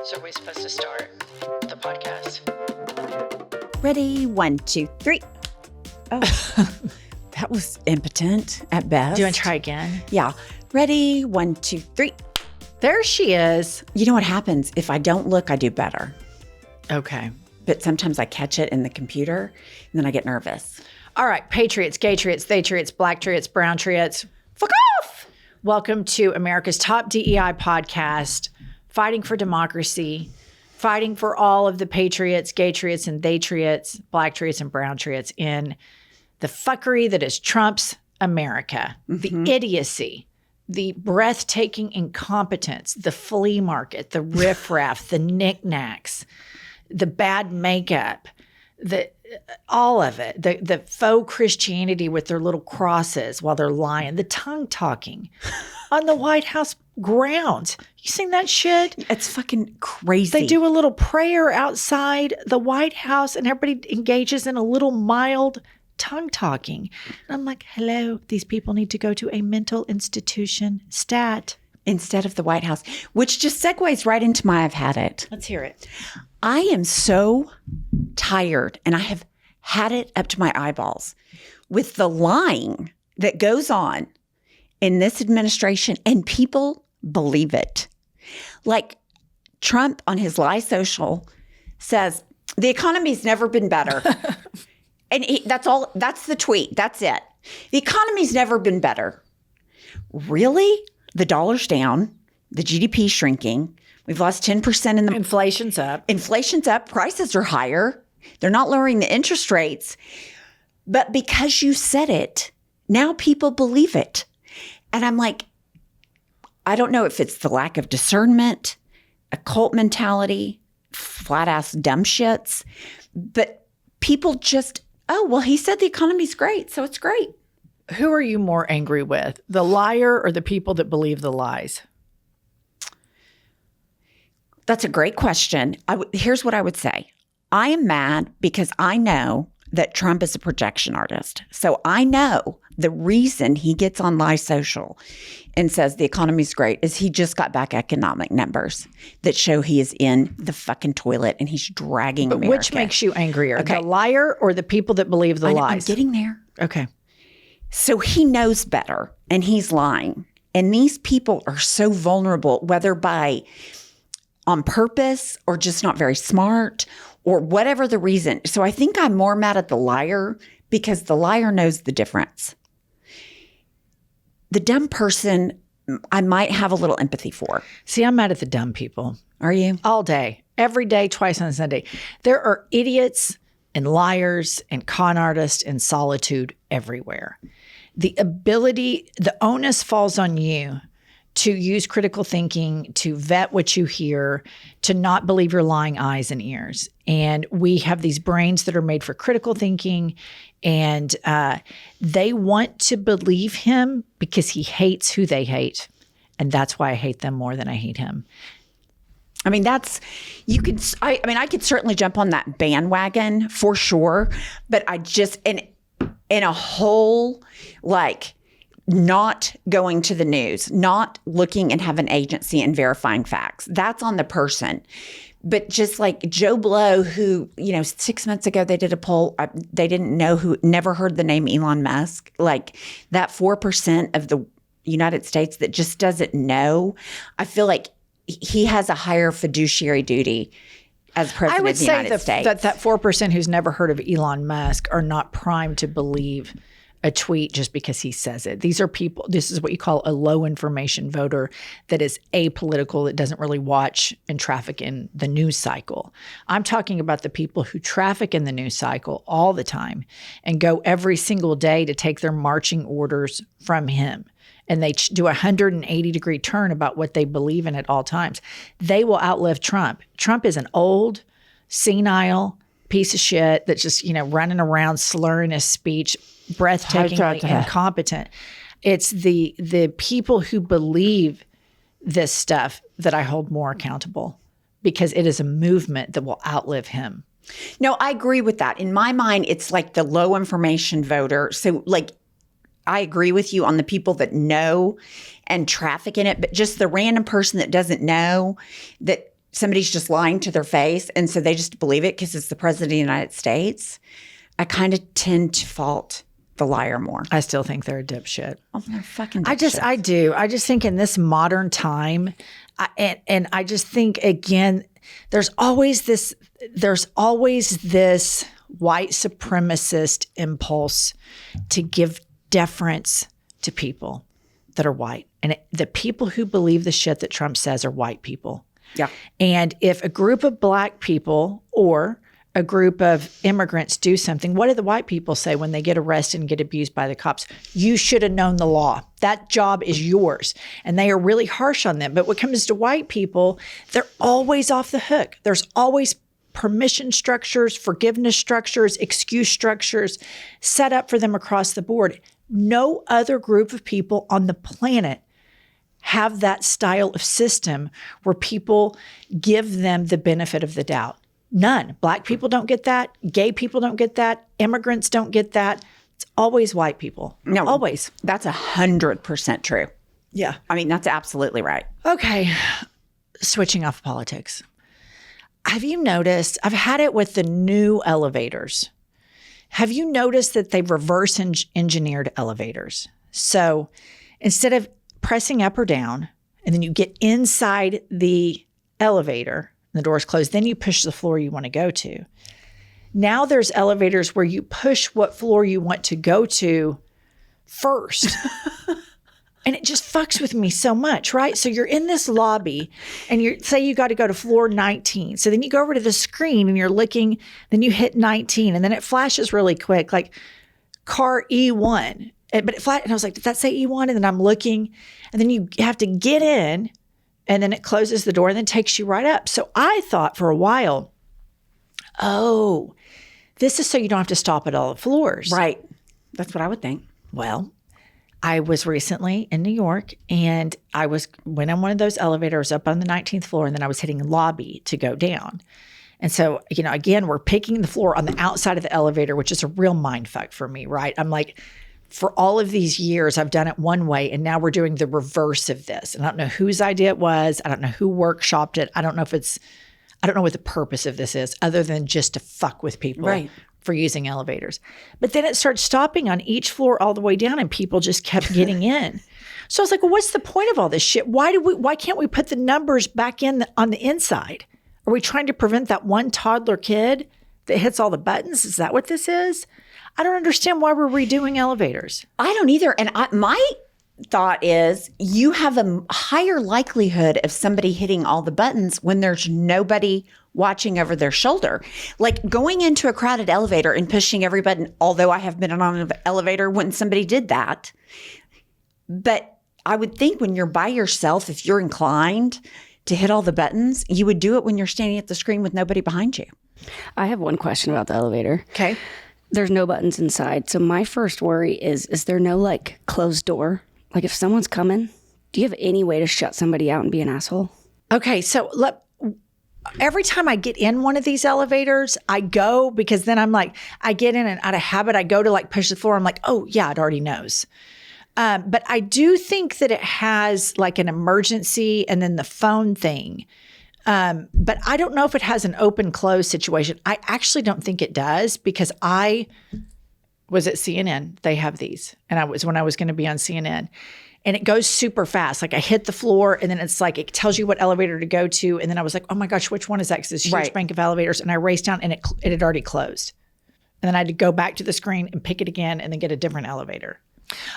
So are we supposed to start the podcast? Ready? 1, 2, 3. Oh, that was impotent at best. Do you want to try again? Yeah. Ready? 1, 2, 3. There she is. You know what happens? If I don't look, I do better. Okay. But sometimes I catch it in the computer and then I get nervous. All right. Patriots, gay triots, they triots, black triots, brown triots. Fuck off! Welcome to America's top DEI podcast, fighting for democracy, fighting for all of the patriots, gay triots, and they triots, black triots, and brown triots in the fuckery that is Trump's America, the idiocy, the breathtaking incompetence, the flea market, the riffraff, the knickknacks, the bad makeup, all of it, the faux Christianity with their little crosses while they're lying, the tongue talking on the White House grounds. You seen that shit? It's fucking crazy. They do a little prayer outside the White House and everybody engages in a little mild tongue talking. And I'm like, hello, these people need to go to a mental institution stat. Instead of the White House, which just segues right into my I've had it. Let's hear it. I am so tired, and I have had it up to my eyeballs with the lying that goes on in this administration, and people believe it. Like Trump on his Lie Social says, the economy's never been better. And that's the tweet. That's it. The economy's never been better. Really? The dollar's down. The GDP shrinking. We've lost 10% in the... Inflation's up. Inflation's up. Prices are higher. They're not lowering the interest rates. But because you said it, now people believe it. And I'm like, I don't know if it's the lack of discernment, a cult mentality, flat-ass dumb shits, but people just, oh, well, he said the economy's great, so it's great. Who are you more angry with, the liar or the people that believe the lies? That's a great question. Here's what I would say. I am mad because I know that Trump is a projection artist. So I know the reason he gets on Lie Social and says the economy's great is he just got back economic numbers that show he is in the fucking toilet and he's dragging America. Which makes you angrier, the liar or the people that believe the lies? I'm getting there. Okay. So he knows better and he's lying. And these people are so vulnerable, whether on purpose or just not very smart or whatever the reason. So I think I'm more mad at the liar because the liar knows the difference. The dumb person, I might have a little empathy for. See, I'm mad at the dumb people. Are you? All day, every day, twice on Sunday. There are idiots and liars and con artists and solitude everywhere. The onus falls on you to use critical thinking, to vet what you hear, to not believe your lying eyes and ears. And we have these brains that are made for critical thinking, and they want to believe him because he hates who they hate. And that's why I hate them more than I hate him. I mean, I could certainly jump on that bandwagon for sure, but I just, in a whole, like, not going to the news, not looking and have an agency and verifying facts. That's on the person. But just like Joe Blow, who, 6 months ago they did a poll, they didn't know never heard the name Elon Musk. Like that 4% of the United States that just doesn't know. I feel like he has a higher fiduciary duty as president of the United States. I would say that 4% who's never heard of Elon Musk are not primed to believe a tweet just because he says it. These are people, this is what you call a low information voter that is apolitical, that doesn't really watch and traffic in the news cycle. I'm talking about the people who traffic in the news cycle all the time and go every single day to take their marching orders from him. And they do a 180-degree turn about what they believe in at all times. They will outlive Trump. Trump is an old, senile piece of shit that's just, running around slurring his speech, breathtakingly incompetent. It's the people who believe this stuff that I hold more accountable because it is a movement that will outlive him. No, I agree with that. In my mind, it's like the low information voter. So like, I agree with you on the people that know and traffic in it, but just the random person that doesn't know, that somebody's just lying to their face, and so they just believe it because it's the president of the United States, I kind of tend to fault the liar more. I still think they're a dipshit. Oh, they're fucking dipshits. I do. I just think in this modern time, and I just think, again, there's always this white supremacist impulse to give deference to people that are white. And the people who believe the shit that Trump says are white people. Yeah. And if a group of black people or a group of immigrants do something, what do the white people say when they get arrested and get abused by the cops? You should have known the law. That job is yours. And they are really harsh on them. But when it comes to white people, they're always off the hook. There's always permission structures, forgiveness structures, excuse structures set up for them across the board. No other group of people on the planet have that style of system where people give them the benefit of the doubt. None. Black people don't get that. Gay people don't get that. Immigrants don't get that. It's always white people. No, always. That's 100% true. Yeah. I mean, that's absolutely right. Okay. Switching off politics. Have you noticed, I've had it with the new elevators. Have you noticed that they've reverse engineered elevators? So instead of pressing up or down, and then you get inside the elevator, and the door's closed, then you push the floor you want to go to. Now there's elevators where you push what floor you want to go to first. And it just fucks with me so much, right? So you're in this lobby and say you got to go to floor 19. So then you go over to the screen and you're looking, then you hit 19 and then it flashes really quick, like car E1. And I was like, did that say E1? And then I'm looking and then you have to get in and then it closes the door and then takes you right up. So I thought for a while, oh, this is so you don't have to stop at all the floors. Right. That's what I would think. Well, I was recently in New York and went on one of those elevators up on the 19th floor and then I was hitting lobby to go down. And so, again, we're picking the floor on the outside of the elevator, which is a real mindfuck for me, right? I'm like, for all of these years, I've done it one way and now we're doing the reverse of this. And I don't know whose idea it was. I don't know who workshopped it. I don't know what the purpose of this is other than just to fuck with people. Right. For using elevators. But then it started stopping on each floor all the way down and people just kept getting in. So I was like, well, what's the point of all this shit? Why can't we put the numbers back in on the inside? Are we trying to prevent that one toddler kid that hits all the buttons? Is that what this is? I don't understand why we're redoing elevators. I don't either. And my thought is you have a higher likelihood of somebody hitting all the buttons when there's nobody watching over their shoulder. Like going into a crowded elevator and pushing every button, although I have been on an elevator when somebody did that. But I would think when you're by yourself, if you're inclined to hit all the buttons, you would do it when you're standing at the screen with nobody behind you. I have one question about the elevator. Okay. There's no buttons inside. So my first worry is there no closed door? Like if someone's coming, do you have any way to shut somebody out and be an asshole? Okay. So every time I get in one of these elevators, I go because then I'm like, I get in and out of habit, I go to push the floor. I'm like, oh yeah, it already knows. But I do think that it has an emergency and then the phone thing. But I don't know if it has an open close situation. I actually don't think it does because I was at CNN. They have these. And when I was going to be on CNN. And it goes super fast. I hit the floor and then it's it tells you what elevator to go to. And then I was like, oh my gosh, which one is that? Because it's a huge bank of elevators. And I raced down and it had already closed. And then I had to go back to the screen and pick it again and then get a different elevator.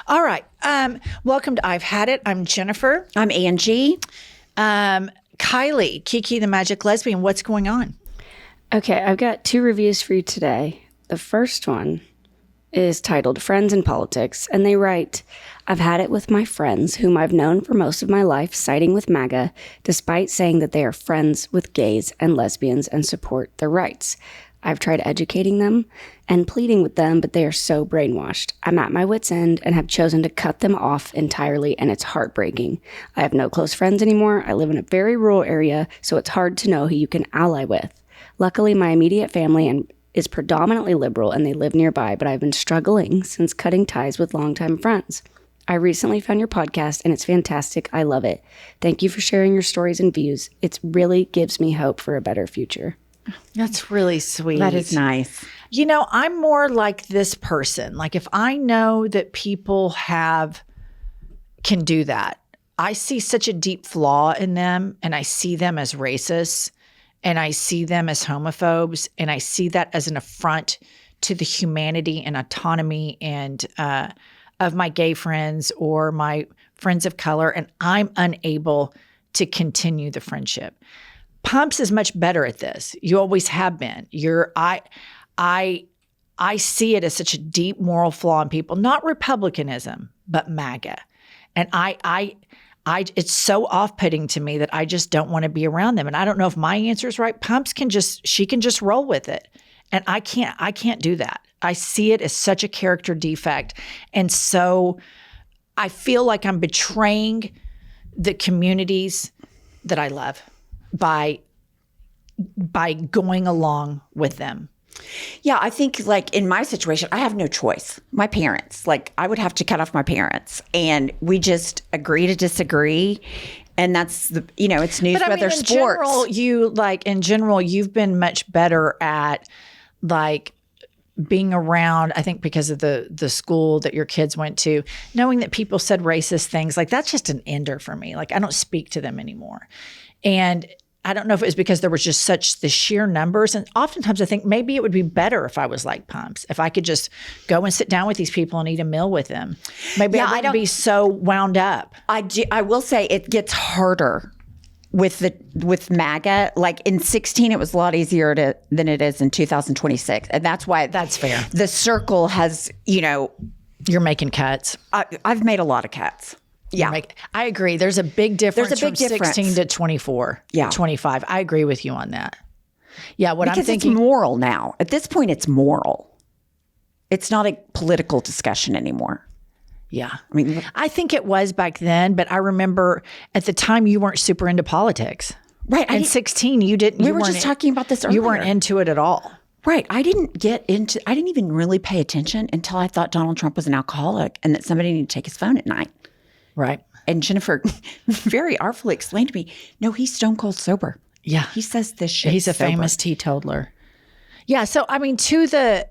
All right. Welcome to I've Had It. I'm Jennifer. I'm Angie. Kylie, Kiki the Magic Lesbian, what's going on? Okay, I've got 2 reviews for you today. The first one is titled Friends in Politics, and they write, I've had it with my friends, whom I've known for most of my life, siding with MAGA, despite saying that they are friends with gays and lesbians and support their rights. I've tried educating them and pleading with them, but they are so brainwashed. I'm at my wit's end and have chosen to cut them off entirely, and it's heartbreaking. I have no close friends anymore. I live in a very rural area, so it's hard to know who you can ally with. Luckily, my immediate family is predominantly liberal and they live nearby, but I've been struggling since cutting ties with longtime friends. I recently found your podcast and it's fantastic. I love it. Thank you for sharing your stories and views. It really gives me hope for a better future. That's really sweet. That is nice. You know, I'm more like this person. Like if I know that people can do that, I see such a deep flaw in them and I see them as racists and I see them as homophobes and I see that as an affront to the humanity and autonomy and of my gay friends or my friends of color, and I'm unable to continue the friendship. Pumps is much better at this. You always have been. I see it as such a deep moral flaw in people, not Republicanism, but MAGA. And I it's so off-putting to me that I just don't want to be around them. And I don't know if my answer is right. Pumps she can just roll with it. And I can't do that. I see it as such a character defect. And so I feel like I'm betraying the communities that I love by going along with them. Yeah, I think like in my situation, I have no choice. My parents, like I would have to cut off my parents and we just agree to disagree. And that's it's news, weather, sports. In general, you've been much better at like being around, I think because of the school that your kids went to, knowing that people said racist things, like that's just an ender for me. Like I don't speak to them anymore. And I don't know if it was because there was just such the sheer numbers. And oftentimes I think maybe it would be better if I was like Pumps, if I could just go and sit down with these people and eat a meal with them. Maybe I wouldn't be so wound up. I will say it gets harder with MAGA. Like in 2016, it was a lot easier than it is in 2026. And that's why that's fair. The circle has, you're making cuts. I've made a lot of cuts. Yeah. I agree. There's a big difference from difference. 16 to 24, 25. I agree with you on that. Yeah, because I'm thinking, it's moral now. At this point, it's moral. It's not a political discussion anymore. Yeah. I mean, I think it was back then, but I remember at the time you weren't super into politics. Right. In 16, you didn't. We were just talking about this earlier. You weren't into it at all. Right. I didn't even really pay attention until I thought Donald Trump was an alcoholic and that somebody needed to take his phone at night. Right. And Jennifer very artfully explained to me, no, he's stone cold sober. Yeah. He says this shit. He's a famous teetotaler. Yeah. So, I mean, to the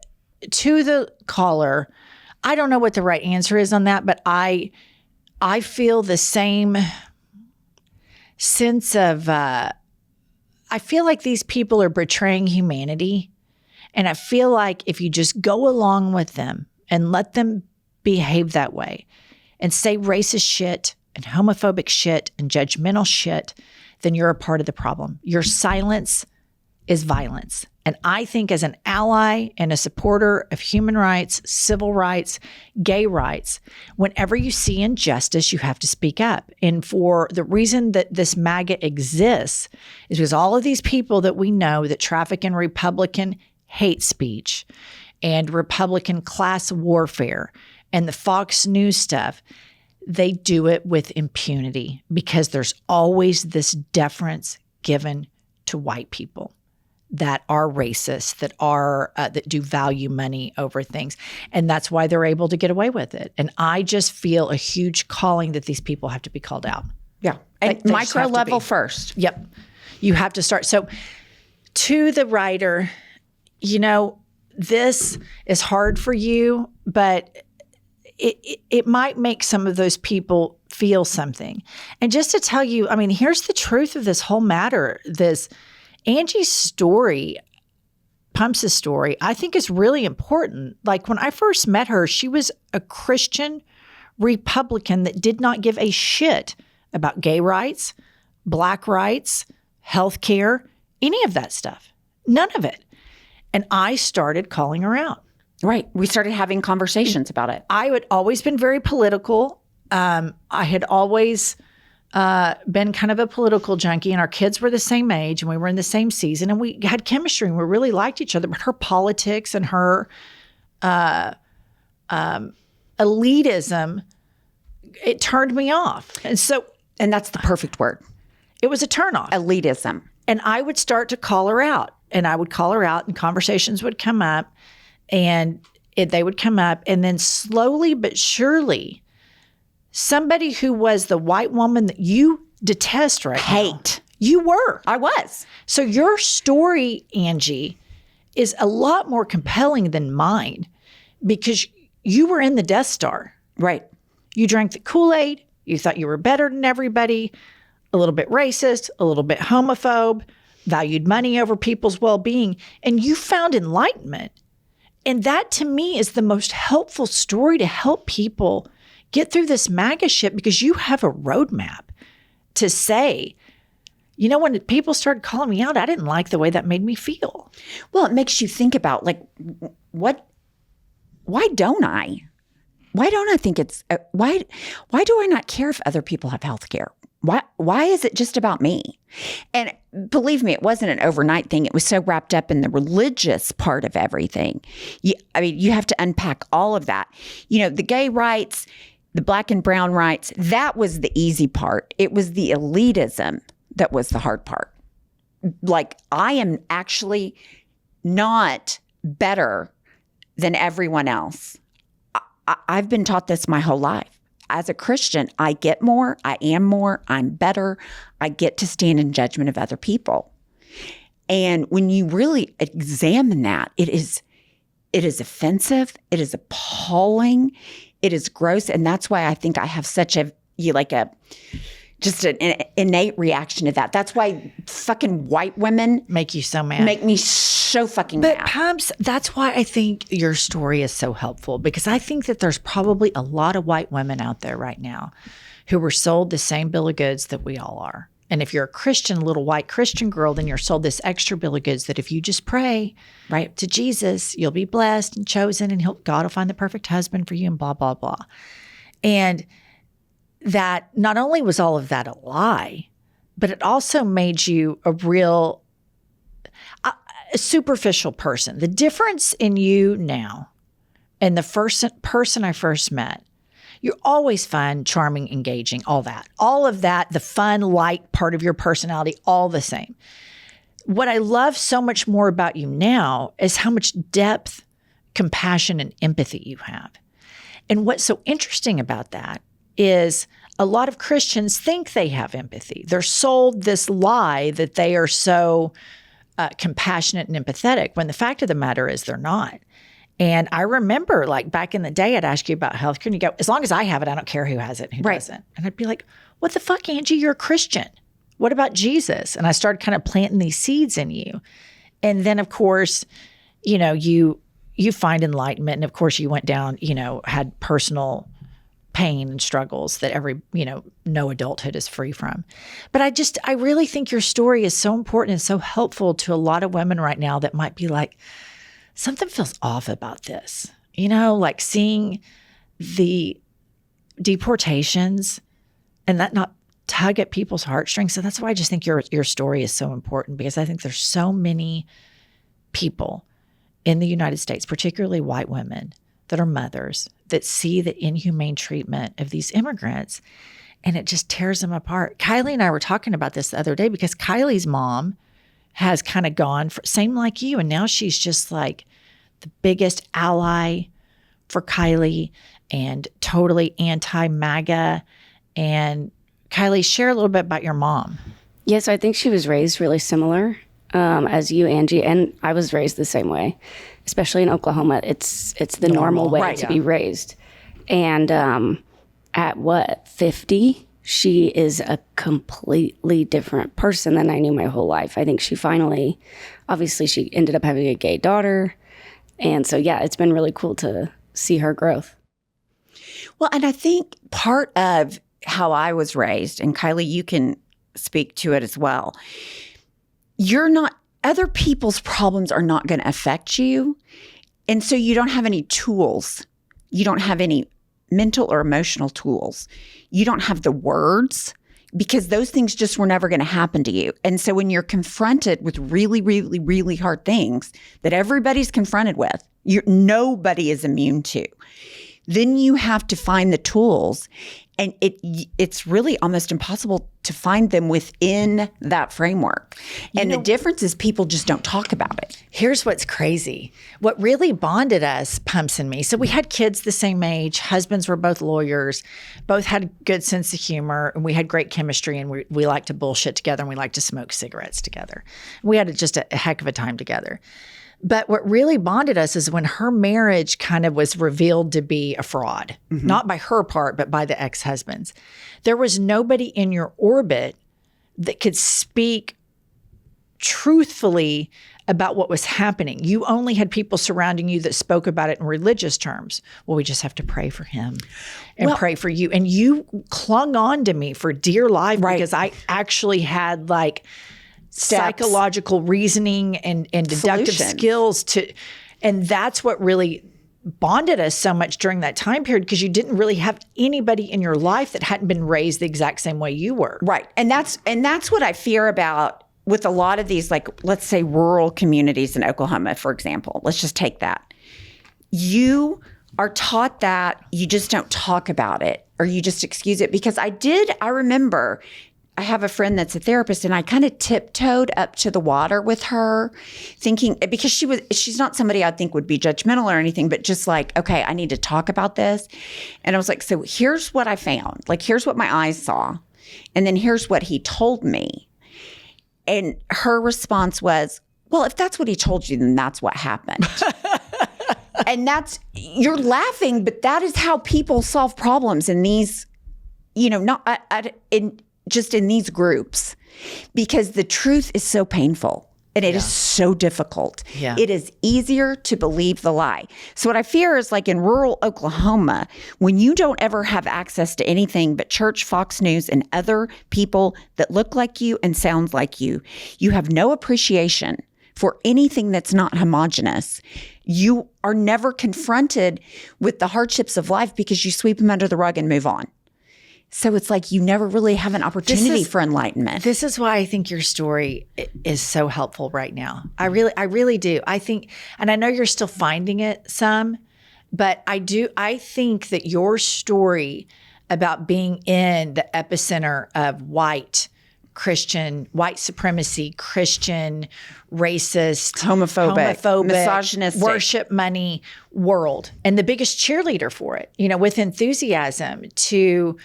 caller, I don't know what the right answer is on that, but I feel the same sense of, I feel like these people are betraying humanity. And I feel like if you just go along with them and let them behave that way and say racist shit and homophobic shit and judgmental shit, then you're a part of the problem. Your silence is violence. And I think as an ally and a supporter of human rights, civil rights, gay rights, whenever you see injustice, you have to speak up. And for the reason that this MAGA exists is because all of these people that we know that traffic in Republican hate speech and Republican class warfare and the Fox News stuff, they do it with impunity because there's always this deference given to white people that are racist, that do value money over things. And that's why they're able to get away with it. And I just feel a huge calling that these people have to be called out. Yeah. And micro level first. Yep. You have to start. So to the writer, this is hard for you, but it might make some of those people feel something. And just to tell you, I mean, here's the truth of this whole matter. This Angie's story, Pumps' story, I think is really important. Like when I first met her, she was a Christian Republican that did not give a shit about gay rights, Black rights, healthcare, any of that stuff. None of it. And I started calling her out. Right. We started having conversations about it. I had always been very political. I had always been kind of a political junkie, and our kids were the same age, and we were in the same season, and we had chemistry, and we really liked each other. But her politics and her elitism, it turned me off. And that's the perfect word. It was a turnoff. Elitism. And I would start to call her out, and conversations would come up. And they would come up, and then slowly but surely, somebody who was the white woman that you detest right now. Hate. You were. I was. So your story, Angie, is a lot more compelling than mine because you were in the Death Star. Right. You drank the Kool-Aid. You thought you were better than everybody, a little bit racist, a little bit homophobe, valued money over people's well-being, and you found enlightenment. And that to me is the most helpful story to help people get through this MAGA shit because you have a roadmap to say, you know, when people started calling me out, I didn't like the way that made me feel. Well, it makes you think about like, why don't I? Why don't I think it's, why do I not care if other people have health care? Why is it just about me? And believe me, it wasn't an overnight thing. It was so wrapped up in the religious part of everything. You have to unpack all of that. You know, the gay rights, the black and brown rights, that was the easy part. It was the elitism that was the hard part. Like, I am actually not better than everyone else. I've been taught this my whole life. As a Christian, I get more, I am more, I'm better. I get to stand in judgment of other people. And when you really examine that, it is offensive, it is appalling, it is gross. And that's why I think I have such an innate reaction to that. That's why fucking white women make you so mad. Make me so fucking mad. But Pumps, that's why I think your story is so helpful, because I think that there's probably a lot of white women out there right now who were sold the same bill of goods that we all are. And if you're a Christian, little white Christian girl, then you're sold this extra bill of goods that if you just pray right to Jesus, you'll be blessed and chosen, and God will find the perfect husband for you, and blah, blah, blah. And that not only was all of that a lie, but it also made you a real a superficial person. The difference in you now and the first person I first met, you're always fun, charming, engaging, all of that, the fun, light part of your personality, all the same. What I love so much more about you now is how much depth, compassion, and empathy you have. And what's so interesting about that is a lot of Christians think they have empathy. They're sold this lie that they are so compassionate and empathetic, when the fact of the matter is they're not. And I remember, like, back in the day, I'd ask you about health care, and you go, as long as I have it, I don't care who has it and who doesn't. And I'd be like, what the fuck, Angie? You're a Christian. What about Jesus? And I started kind of planting these seeds in you. And then, of course, you know, you find enlightenment. And, of course, you went down, you know, had personal pain and struggles that no adulthood is free from. But I really think your story is so important and so helpful to a lot of women right now that might be like, something feels off about this, you know, like seeing the deportations and that not tug at people's heartstrings. So that's why I just think your story is so important, because I think there's so many people in the United States, particularly white women that are mothers, that see the inhumane treatment of these immigrants, and it just tears them apart. Kylie and I were talking about this the other day, because Kylie's mom has kind of gone same like you, and now she's just like the biggest ally for Kylie and totally anti-MAGA. And Kylie, share a little bit about your mom. Yes, I think she was raised really similar as you, Angie, and I was raised the same way. Especially in Oklahoma, it's the normal way to be raised. And at 50, she is a completely different person than I knew my whole life. I think she obviously she ended up having a gay daughter. And so, yeah, it's been really cool to see her growth. Well, and I think part of how I was raised, and Kylie, you can speak to it as well, other people's problems are not going to affect you. And so you don't have any tools. You don't have any mental or emotional tools. You don't have the words, because those things just were never going to happen to you. And so when you're confronted with really, really, really hard things that everybody's confronted with, nobody is immune to, then you have to find the tools. And it's really almost impossible to find them within that framework. And the difference is people just don't talk about it. Here's what's crazy. What really bonded us, Pumps and me, so we had kids the same age. Husbands were both lawyers, both had a good sense of humor, and we had great chemistry, and we liked to bullshit together, and we liked to smoke cigarettes together. We had just a heck of a time together. But what really bonded us is when her marriage kind of was revealed to be a fraud, not by her part, but by the ex-husbands. There was nobody in your orbit that could speak truthfully about what was happening. You only had people surrounding you that spoke about it in religious terms. Well, we just have to pray for him and pray for you. And you clung on to me for dear life because I actually had like psychological reasoning and deductive skills and that's what really bonded us so much during that time period, because you didn't really have anybody in your life that hadn't been raised the exact same way you were. Right. And that's what I fear about with a lot of these, like, let's say rural communities in Oklahoma, for example. Let's just take that. You are taught that you just don't talk about it or you just excuse it. Because I remember I have a friend that's a therapist, and I kind of tiptoed up to the water with her, thinking, because she's not somebody I think would be judgmental or anything, but just like, okay, I need to talk about this. And I was like, so here's what I found. Like, here's what my eyes saw. And then here's what he told me. And her response was, well, if that's what he told you, then that's what happened. And you're laughing, but that is how people solve problems in these, just in these groups, because the truth is so painful and it is so difficult. Yeah. It is easier to believe the lie. So what I fear is, like, in rural Oklahoma, when you don't ever have access to anything but church, Fox News, and other people that look like you and sound like you have no appreciation for anything that's not homogenous. You are never confronted with the hardships of life because you sweep them under the rug and move on. So it's like you never really have an opportunity for enlightenment. This is why I think your story is so helpful right now. I really do. I think, and I know you're still finding it some, but I think that your story about being in the epicenter of white supremacy, Christian, racist, homophobic, misogynistic, worship money world, and the biggest cheerleader for it, with enthusiasm to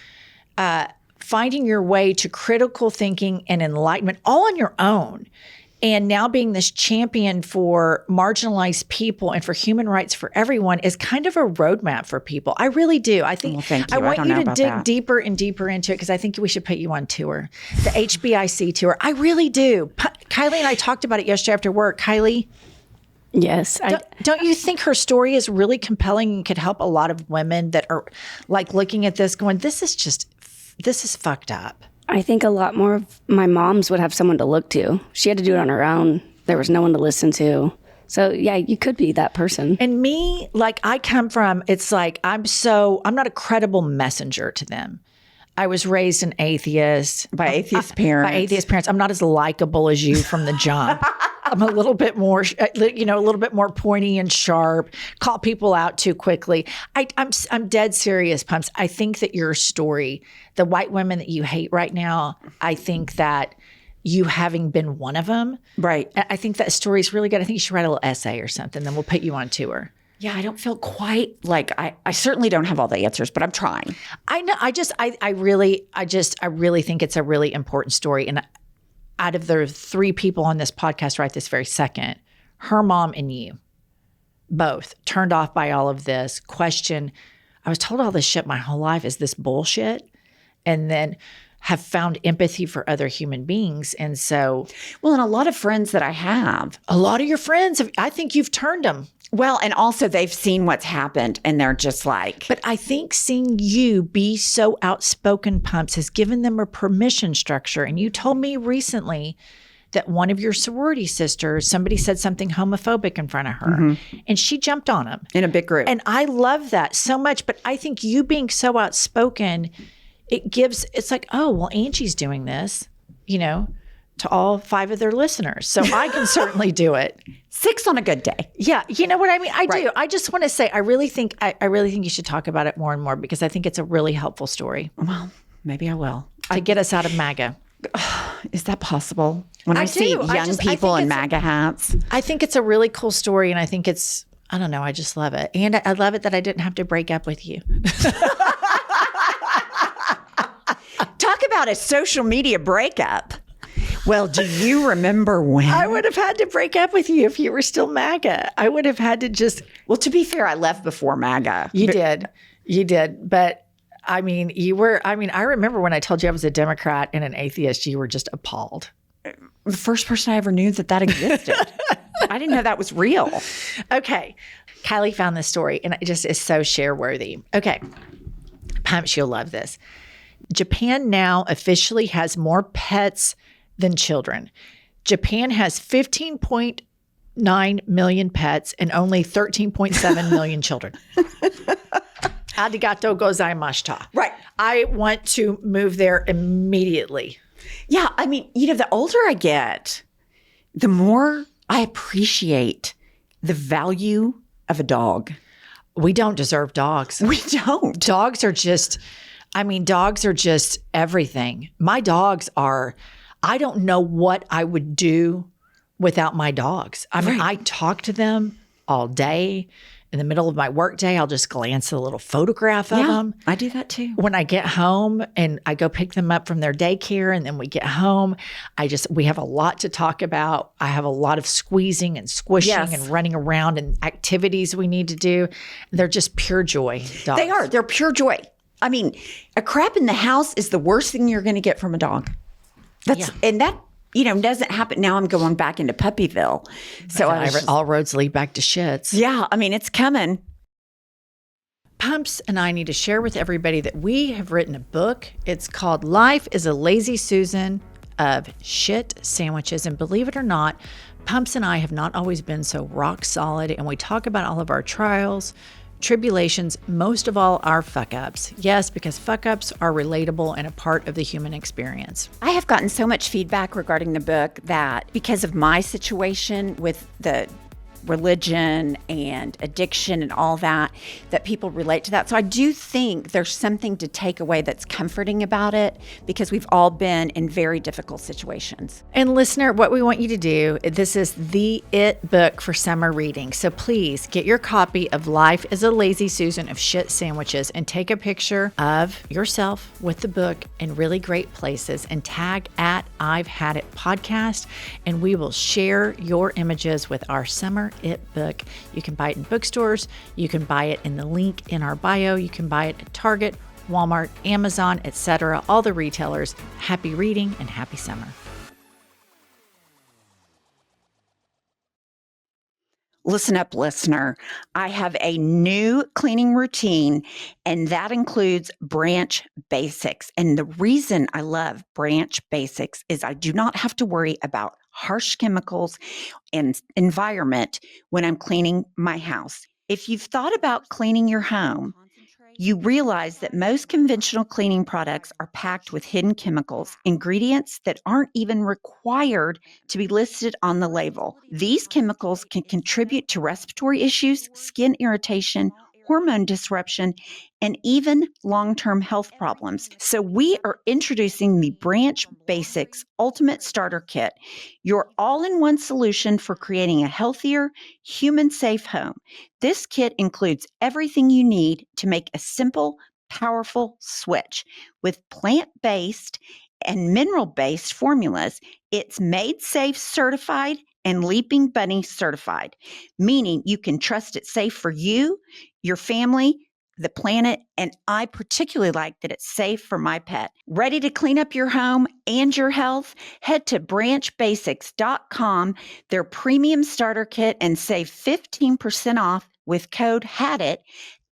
finding your way to critical thinking and enlightenment all on your own. And now being this champion for marginalized people and for human rights for everyone is kind of a roadmap for people. I really do. I think thank you. I want you to dig that. deeper and deeper into it, because I think we should put you on tour, the HBIC tour. I really do. Kylie and I talked about it yesterday after work. Kylie? Yes. Don't you think her story is really compelling and could help a lot of women that are like looking at this going, this is fucked up? I think a lot more of my moms would have someone to look to. She had to do it on her own. There was no one to listen to. So yeah, you could be that person. And me, like, I come from, it's like, I'm not a credible messenger to them. I was raised an atheist. By atheist parents. I'm not as likable as you from the jump. I'm a little bit more, a little bit more pointy and sharp, call people out too quickly. I'm dead serious, Pumps. I think that your story, the white women that you hate right now, I think that you having been one of them. Right. I think that story is really good. I think you should write a little essay or something, then we'll put you on tour. Yeah, I don't feel quite like I certainly don't have all the answers, but I'm trying. I know. I really think it's a really important story. And out of the 3 people on this podcast right this very second, her mom and you both turned off by all of this, question, I was told all this shit my whole life, is this bullshit? And then have found empathy for other human beings. And so, well, and a lot of friends that I have, a lot of your friends, I think you've turned them. Well, and also they've seen what's happened and they're just like. But I think seeing you be so outspoken, Pumps, has given them a permission structure. And you told me recently that one of your sorority sisters, somebody said something homophobic in front of her, and she jumped on them. In a big group. And I love that so much. But I think you being so outspoken, it's like, oh, well, Angie's doing this, to all 5 of their listeners. So I can certainly do it. 6 on a good day. Yeah. You know what I mean? I Right. do. I just want to say, I really think you should talk about it more and more because I think it's a really helpful story Well, maybe I will. to get us out of MAGA. Is that possible? When I I see do. I young think people in it's- MAGA hats. I think it's a really cool story. And I think it's, I don't know, I just love it. And I love it that I didn't have to break up with you. Talk about a social media breakup. Well, do you remember when? I would have had to break up with you if you were still MAGA. I would have had to just. Well, to be fair, I left before MAGA. You did. But I mean, I remember when I told you I was a Democrat and an atheist, you were just appalled. The first person I ever knew that existed. I didn't know that was real. Okay. Kylie found this story and it just is so share worthy. Okay. Pumps, you'll love this. Japan now officially has more pets than children. Japan has 15.9 million pets and only 13.7 million children. Arigato gozaimashita. Right. I want to move there immediately. Yeah. I mean, the older I get, the more I appreciate the value of a dog. We don't deserve dogs. We don't. Dogs are just everything. My dogs are, I don't know what I would do without my dogs. I mean, I talk to them all day. In the middle of my workday, I'll just glance at a little photograph of them. I do that too. When I get home and I go pick them up from their daycare and then we get home, we have a lot to talk about. I have a lot of squeezing and squishing and running around and activities we need to do. They're just pure joy. Dogs. They are. They're pure joy. I mean, a crap in the house is the worst thing you're going to get from a dog. And that, doesn't happen. Now I'm going back into Puppyville. So all roads lead back to shits. Yeah. I mean, it's coming. Pumps and I need to share with everybody that we have written a book. It's called Life is a Lazy Susan of Shit Sandwiches. And believe it or not, Pumps and I have not always been so rock solid. And we talk about all of our trials, tribulations, most of all our fuck-ups. Yes, because fuck-ups are relatable and a part of the human experience. I have gotten so much feedback regarding the book that because of my situation with the religion and addiction and all that people relate to that. So I do think there's something to take away that's comforting about it because we've all been in very difficult situations. And listener, what we want you to do, this is the it book for summer reading. So please get your copy of Life is a Lazy Susan of Shit Sandwiches and take a picture of yourself with the book in really great places and tag at I've Had It podcast, and we will share your images with our summer it book. You can buy it in bookstores. You can buy it in the link in our bio. You can buy it at Target, Walmart, Amazon, etc. All the retailers. Happy reading and happy summer. Listen up, listener. I have a new cleaning routine, and that includes Branch Basics. And the reason I love Branch Basics is I do not have to worry about harsh chemicals and environment when I'm cleaning my house. If you've thought about cleaning your home, you realize that most conventional cleaning products are packed with hidden chemicals, ingredients that aren't even required to be listed on the label. These chemicals can contribute to respiratory issues, skin irritation, hormone disruption, and even long-term health problems. So we are introducing the Branch Basics Ultimate Starter Kit, your all-in-one solution for creating a healthier, human-safe home. This kit includes everything you need to make a simple, powerful switch. With plant-based and mineral-based formulas, it's Made Safe certified and Leaping Bunny certified, meaning you can trust it's safe for you, your family, the planet, and I particularly like that it's safe for my pet. Ready to clean up your home and your health? Head to branchbasics.com, their premium starter kit, and save 15% off with code HADIT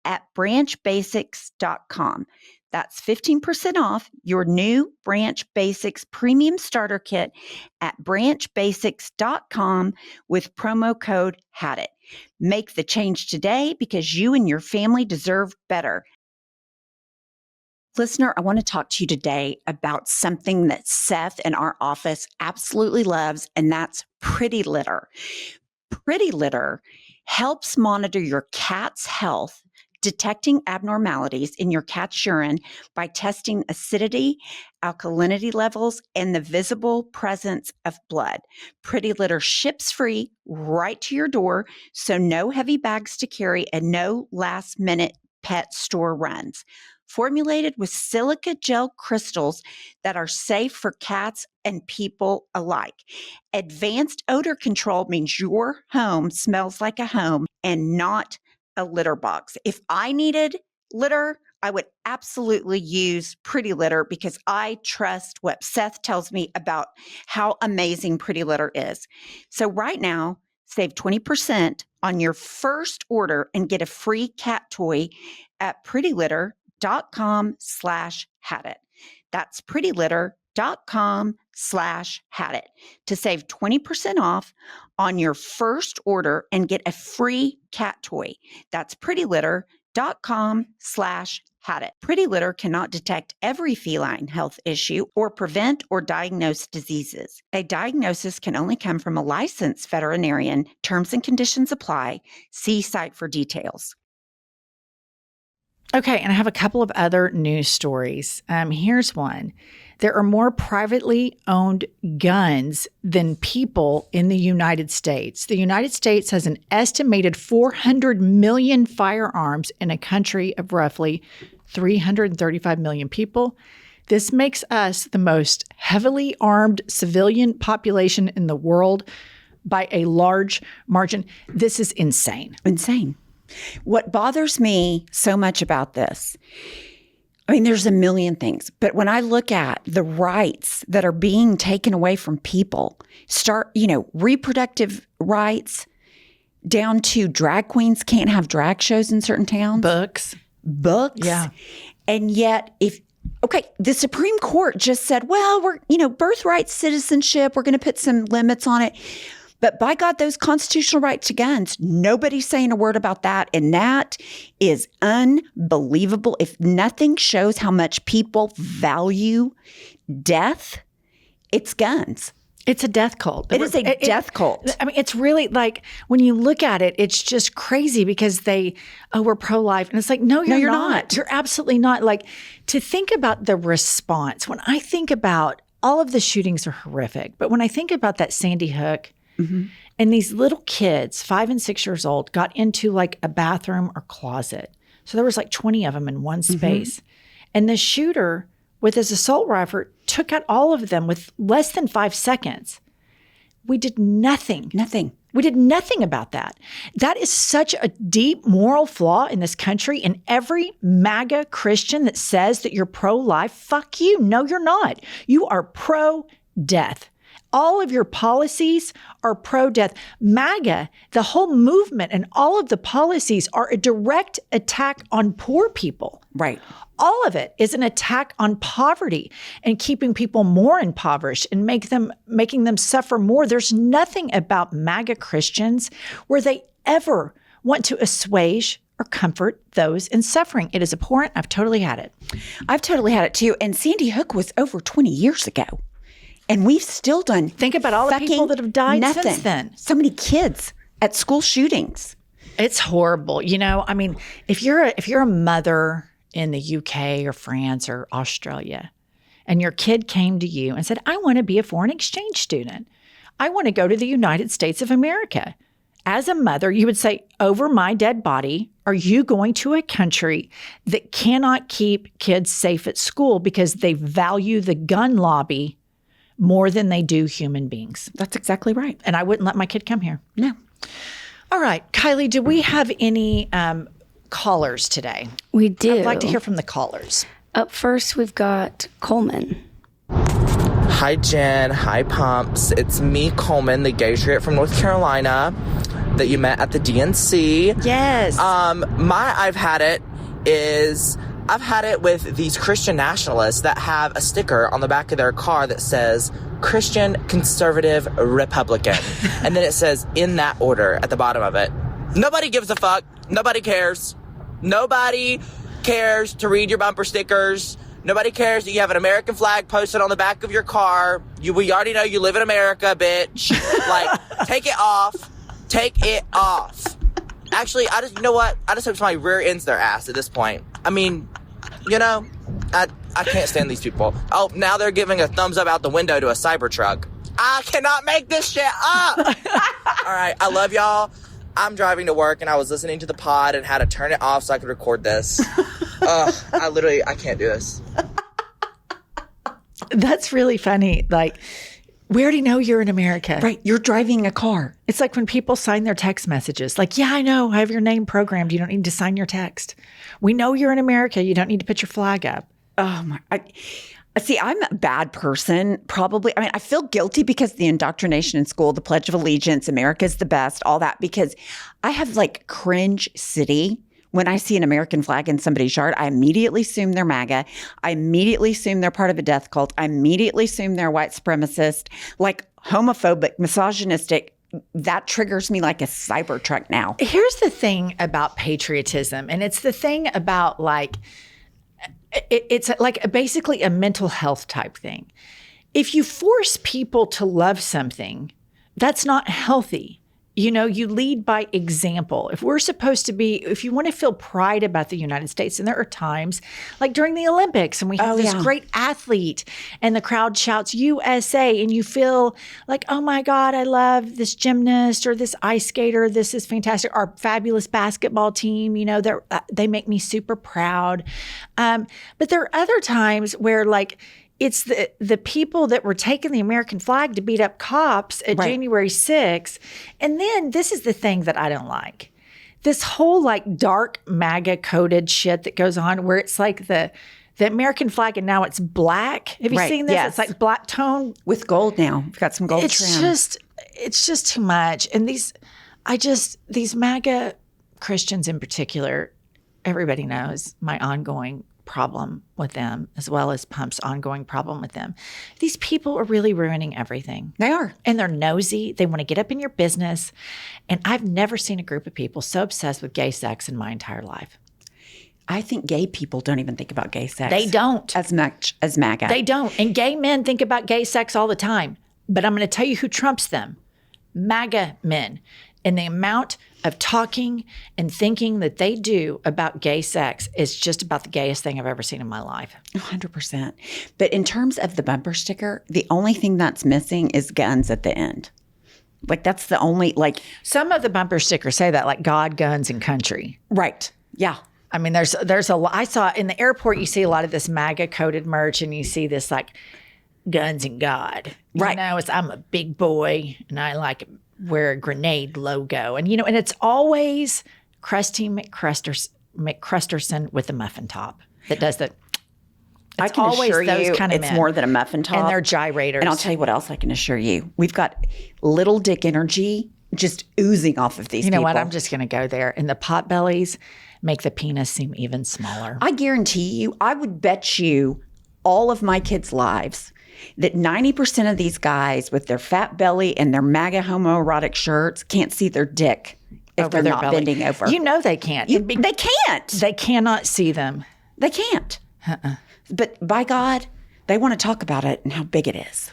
at branchbasics.com. That's 15% off your new Branch Basics Premium Starter Kit at branchbasics.com with promo code HADIT. Make the change today because you and your family deserve better. Listener, I want to talk to you today about something that Seth in our office absolutely loves, and that's Pretty Litter. Pretty Litter helps monitor your cat's health, detecting abnormalities in your cat's urine by testing acidity, alkalinity levels, and the visible presence of blood. Pretty Litter ships free right to your door, so no heavy bags to carry and no last-minute pet store runs. Formulated with silica gel crystals that are safe for cats and people alike. Advanced odor control means your home smells like a home and not a litter box. If I needed litter, I would absolutely use Pretty Litter because I trust what Seth tells me about how amazing Pretty Litter is. So right now, save 20% on your first order and get a free cat toy at prettylitter.com/hadit. That's prettylitter.com/hadit to save 20% off on your first order and get a free cat toy. That's prettylitter.com/hadit. Pretty Litter cannot detect every feline health issue or prevent or diagnose diseases. A diagnosis can only come from a licensed veterinarian. Terms and conditions apply. See site for details. Okay, and I have a couple of other news stories. Here's one. There are more privately owned guns than people in the United States. The United States has an estimated 400 million firearms in a country of roughly 335 million people. This makes us the most heavily armed civilian population in the world by a large margin. This is insane. Insane. What bothers me so much about this, I mean, there's a million things, but when I look at the rights that are being taken away from people, reproductive rights down to drag queens can't have drag shows in certain towns. Books. Yeah. And yet the Supreme Court just said, well, we're, birthright citizenship, we're going to put some limits on it. But by God, those constitutional rights to guns, nobody's saying a word about that. And that is unbelievable. If nothing shows how much people value death, it's guns. It's a death cult. It is a death cult. I mean, it's really like when you look at it, it's just crazy because we're pro-life. And it's like, no, you're not. You're absolutely not. Like, to think about the response, when I think about all of the shootings are horrific, but when I think about that Sandy Hook, and these little kids, 5 and 6 years old, got into like a bathroom or closet. So there was like 20 of them in one space. And the shooter with his assault rifle took out all of them with less than 5 seconds. We did nothing. We did nothing about that. That is such a deep moral flaw in this country. And every MAGA Christian that says that you're pro-life, fuck you. No, you're not. You are pro-death. All of your policies are pro-death. MAGA, the whole movement and all of the policies are a direct attack on poor people. Right. All of it is an attack on poverty and keeping people more impoverished and making them suffer more. There's nothing about MAGA Christians where they ever want to assuage or comfort those in suffering. It is abhorrent. I've totally had it. I've totally had it too. And Sandy Hook was over 20 years ago. And we've still done Think about all the people that have died since then. So many kids at school shootings. It's horrible. I mean, if you're a mother in the UK or France or Australia, and your kid came to you and said, I want to be a foreign exchange student. I want to go to the United States of America. As a mother, you would say, over my dead body, are you going to a country that cannot keep kids safe at school because they value the gun lobby more than they do human beings? That's exactly right. And I wouldn't let my kid come here. No. All right. Kylie, do we have any callers today? We do. I'd like to hear from the callers. Up first, we've got Coleman. Hi, Jen. Hi, Pumps. It's me, Coleman, the gay straight from North Carolina that you met at the DNC. Yes. I've had it with these Christian nationalists that have a sticker on the back of their car that says Christian, Conservative, Republican. And then it says in that order at the bottom of it. Nobody gives a fuck. Nobody cares. Nobody cares to read your bumper stickers. Nobody cares that you have an American flag posted on the back of your car. We already know you live in America, bitch. Like, take it off. Take it off. Actually, you know what? I just hope somebody rear ends their ass at this point. I mean, you know, I can't stand these people. Oh, now they're giving a thumbs up out the window to a Cybertruck. I cannot make this shit up. All right, I love y'all. I'm driving to work and I was listening to the pod and had to turn it off so I could record this. I can't do this. That's really funny. Like, we already know you're in America. Right. You're driving a car. It's like when people sign their text messages. Like, yeah, I know. I have your name programmed. You don't need to sign your text. We know you're in America. You don't need to put your flag up. Oh, my. See, I'm a bad person, probably. I mean, I feel guilty because the indoctrination in school, the Pledge of Allegiance, America's the best, all that, because I have like cringe city. When I see an American flag in somebody's yard, I immediately assume they're MAGA. I immediately assume they're part of a death cult. I immediately assume they're white supremacist, like homophobic, misogynistic. That triggers me like a Cybertruck now. Here's the thing about patriotism, and it's the thing about like, it's like basically a mental health type thing. If you force people to love something, that's not healthy. You know, you lead by example. If you want to feel pride about the United States, and there are times like during the Olympics and we have this great athlete and the crowd shouts USA and you feel like, oh my God, I love this gymnast or this ice skater. This is fantastic. Our fabulous basketball team, you know, they make me super proud. But there are other times where like, it's the people that were taking the American flag to beat up cops at January 6th. And then this is the thing that I don't like. This whole like dark MAGA coded shit that goes on where it's like the American flag and now it's black. Have you seen this? Yes. It's like black tone. With gold now. We've got some gold trim. It's just too much. And these MAGA Christians in particular, everybody knows my ongoing problem with them, as well as Pump's ongoing problem with them. These people are really ruining everything. They are. And they're nosy. They want to get up in your business. And I've never seen a group of people so obsessed with gay sex in my entire life. I think gay people don't even think about gay sex. They don't. As much as MAGA. They don't. And gay men think about gay sex all the time. But I'm going to tell you who trumps them. MAGA men. And the amount of talking and thinking that they do about gay sex is just about the gayest thing I've ever seen in my life. 100%. But in terms of the bumper sticker, the only thing that's missing is guns at the end. Like that's the only like. Some of the bumper stickers say that, like God, guns, and country. Right. Yeah. I mean, there's a lot. I saw in the airport, you see a lot of this MAGA coded merch and you see this like guns and God. Right. You know, I'm a big boy and I like wear a grenade logo. And, you know, and it's always Krusty McCrusterson with the muffin top that does the. I can assure you kind of it's men. more than a muffin top. And they're gyrators. And I'll tell you what else I can assure you. We've got little dick energy just oozing off of these people. You know what? I'm just going to go there. And the pot bellies make the penis seem even smaller. I guarantee you, I would bet you all of my kids' lives that 90% of these guys with their fat belly and their MAGA homoerotic shirts can't see their dick if they're not bending over. You know they can't. They can't. They cannot see them. They can't. But by God, they want to talk about it and how big it is.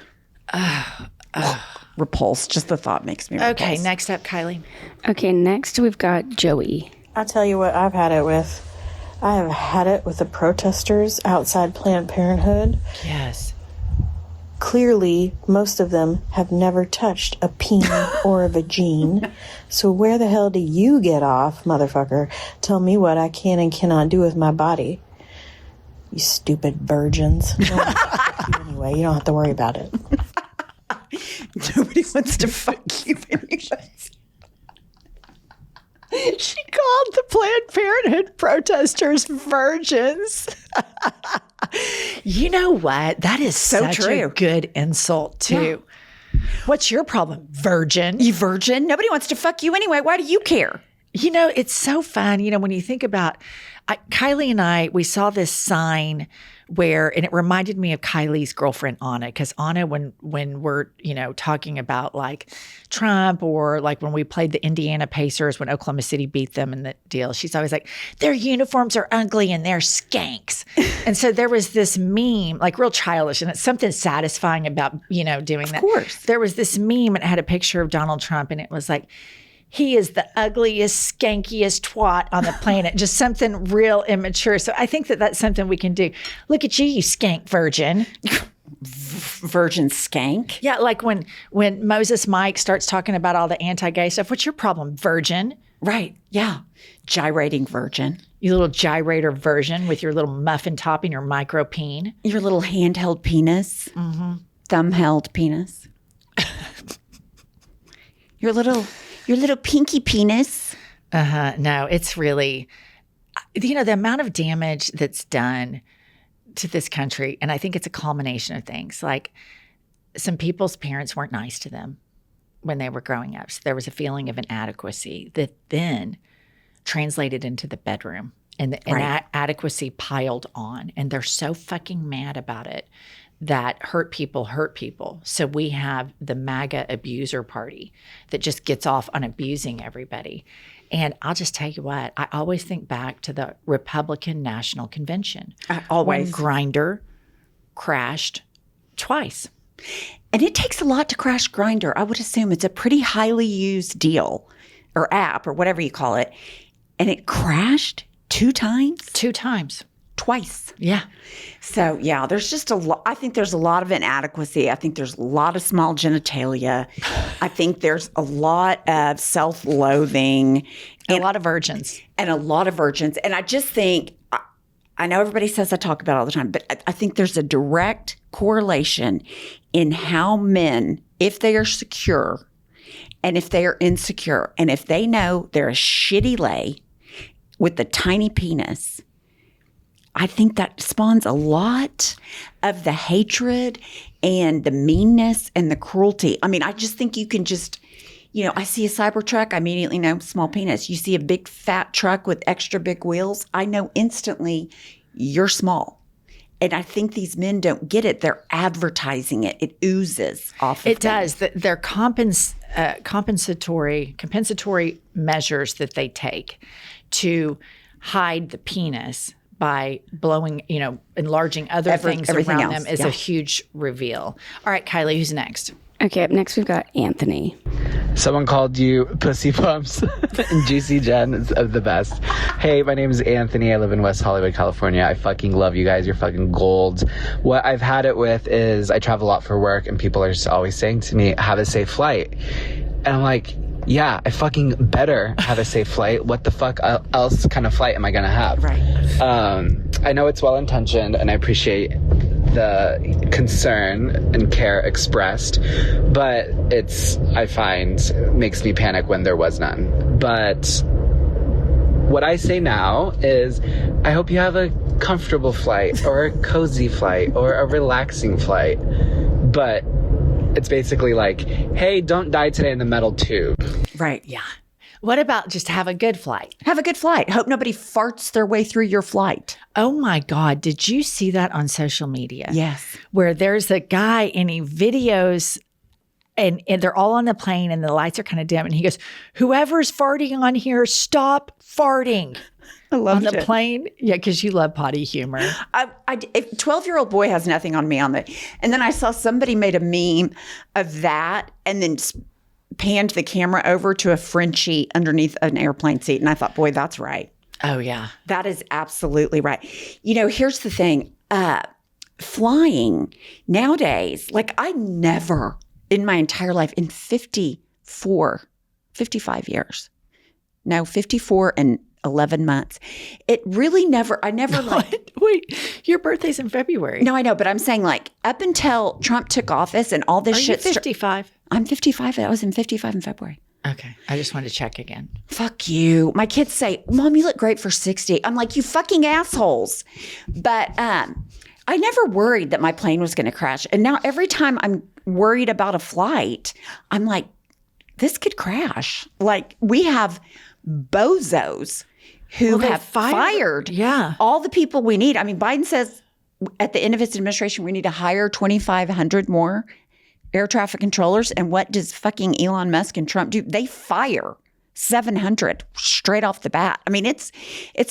Repulse. Just the thought makes me repulse. Okay, next up, Kylie. Okay, next we've got Joey. I'll tell you what I've had it with. I have had it with the protesters outside Planned Parenthood. Yes. Clearly, most of them have never touched a peen or a vagine. So where the hell do you get off, motherfucker? Tell me what I can and cannot do with my body. You stupid virgins. Anyway, you don't have to worry about it. Nobody wants to fuck you anyway. She called the Planned Parenthood protesters virgins. You know what? That is such true. a good insult, too. Yeah. What's your problem, virgin? You virgin? Nobody wants to fuck you anyway. Why do you care? You know, it's so fun. You know, when you think about Kylie and I, we saw this sign and it reminded me of Kylie's girlfriend, Anna, because Anna, when we're, talking about like Trump or like when we played the Indiana Pacers when Oklahoma City beat them in the deal, she's always like, their uniforms are ugly and they're skanks. And so there was this meme, like real childish, and it's something satisfying about, doing that. Of course. There was this meme and it had a picture of Donald Trump and it was like, he is the ugliest, skankiest twat on the planet. Just something real immature. So I think that that's something we can do. Look at you, you skank virgin. Virgin skank? Yeah, like when Moses Mike starts talking about all the anti-gay stuff. What's your problem, virgin? Right, yeah. Gyrating virgin. You little gyrator virgin with your little muffin top and your micro peen. Your little handheld penis. Mm-hmm. Thumb-held penis. Your little pinky penis. No, it's really, the amount of damage that's done to this country. And I think it's a culmination of things. Like some people's parents weren't nice to them when they were growing up. So there was a feeling of inadequacy that then translated into the bedroom. And the inadequacy piled on. And they're so fucking mad about it that hurt people. So we have the MAGA abuser party that just gets off on abusing everybody. And I'll just tell you what, I always think back to the Republican National Convention. Always. When Grindr crashed twice. And it takes a lot to crash Grindr. I would assume it's a pretty highly used deal or app or whatever you call it. And it crashed 2 times? 2 times. Twice. Yeah. So, yeah, there's just a lot. I think there's a lot of inadequacy. I think there's a lot of small genitalia. I think there's a lot of self-loathing. And a lot of virgins. And I just think, I know everybody says I talk about it all the time, but I think there's a direct correlation in how men, if they are secure and if they are insecure, and if they know they're a shitty lay with the tiny penis, I think that spawns a lot of the hatred and the meanness and the cruelty. I mean, I just think you can just, I see a Cybertruck, I immediately know small penis. You see a big fat truck with extra big wheels, I know instantly you're small. And I think these men don't get it. They're advertising it. It oozes off of them. It does. They're compensatory measures that they take to hide the penis by blowing, enlarging other things everything around else, them is a huge reveal. All right, Kylie, who's next? Okay, up next we've got Anthony. Someone called you pussy pumps and Juicy Jen is the best. Hey, my name is Anthony. I live in West Hollywood, California. I fucking love you guys. You're fucking gold. What I've had it with is I travel a lot for work and people are just always saying to me, have a safe flight. And I'm like, yeah, I fucking better have a safe flight. What the fuck else kind of flight am I going to have? Right. I know it's well-intentioned and I appreciate the concern and care expressed, but I find makes me panic when there was none. But what I say now is I hope you have a comfortable flight or a cozy flight or a relaxing flight. But it's basically like, hey, don't die today in the metal tube. Right. Yeah. What about just have a good flight? Have a good flight. Hope nobody farts their way through your flight. Oh my God. Did you see that on social media? Yes. Where there's a guy and he videos and they're all on the plane and the lights are kind of dim. And he goes, whoever's farting on here, stop farting. I love on the plane. Yeah, because you love potty humor. A 12-year-old boy has nothing on me on that. And then I saw somebody made a meme of that and then panned the camera over to a Frenchie underneath an airplane seat. And I thought, boy, that's right. Oh, yeah. That is absolutely right. Here's the thing. Flying nowadays, like I never in my entire life, in 55 years, no, 54 and 11 months. It really I never like. Wait, your birthday's in February. No, I know, but I'm saying like up until Trump took office and all this shit. Are you 55? I'm 55. I was in 55 in February. Okay. I just wanted to check again. Fuck you. My kids say, Mom, you look great for 60. I'm like, you fucking assholes. But I never worried that my plane was going to crash. And now every time I'm worried about a flight, I'm like, this could crash. Like we have bozos who have fired yeah. all the people we need. I mean, Biden says at the end of his administration, we need to hire 2,500 more air traffic controllers. And what does fucking Elon Musk and Trump do? They fire 700 straight off the bat. I mean, it's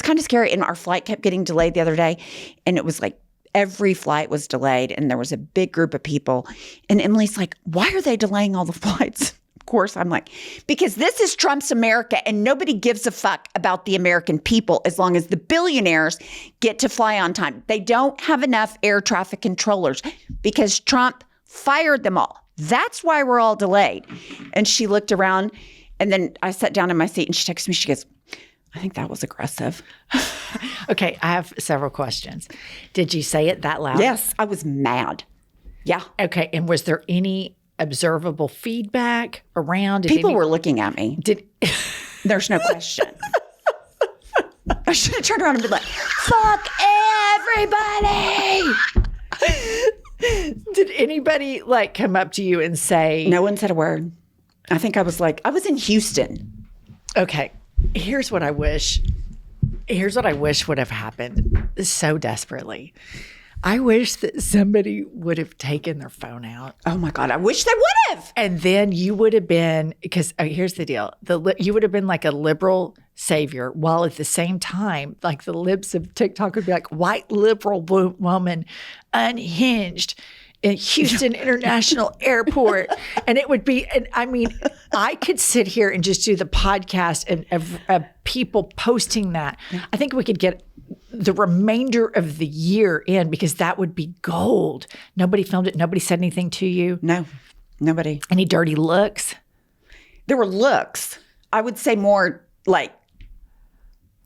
kind of scary. And our flight kept getting delayed the other day. And it was like every flight was delayed. And there was a big group of people. And Emily's like, why are they delaying all the flights? Of course, I'm like, because this is Trump's America and nobody gives a fuck about the American people as long as the billionaires get to fly on time. They don't have enough air traffic controllers because Trump fired them all. That's why we're all delayed. And she looked around and then I sat down in my seat and she texted me. She goes, I think that was aggressive. Okay, I have several questions. Did you say it that loud? Yes, I was mad. Yeah. Okay, and was there any observable feedback around? People were looking at me. There's no question. I should have turned around and been like, fuck everybody. Did anybody like come up to you and say? No one said a word. I think I was in Houston. Okay, here's what I wish would have happened so desperately. I wish that somebody would have taken their phone out. Oh my God, I wish they would have. And then you would have been, because here's the deal. You would have been like a liberal savior, while at the same time, like the libs of TikTok would be like, white liberal woman unhinged in Houston International Airport. And it would be, and I mean, I could sit here and just do the podcast and of people posting that. Yeah. I think we could get the remainder of the year in, because that would be gold. Nobody filmed it. Nobody said anything to you. No, nobody. Any dirty looks? There were looks. I would say more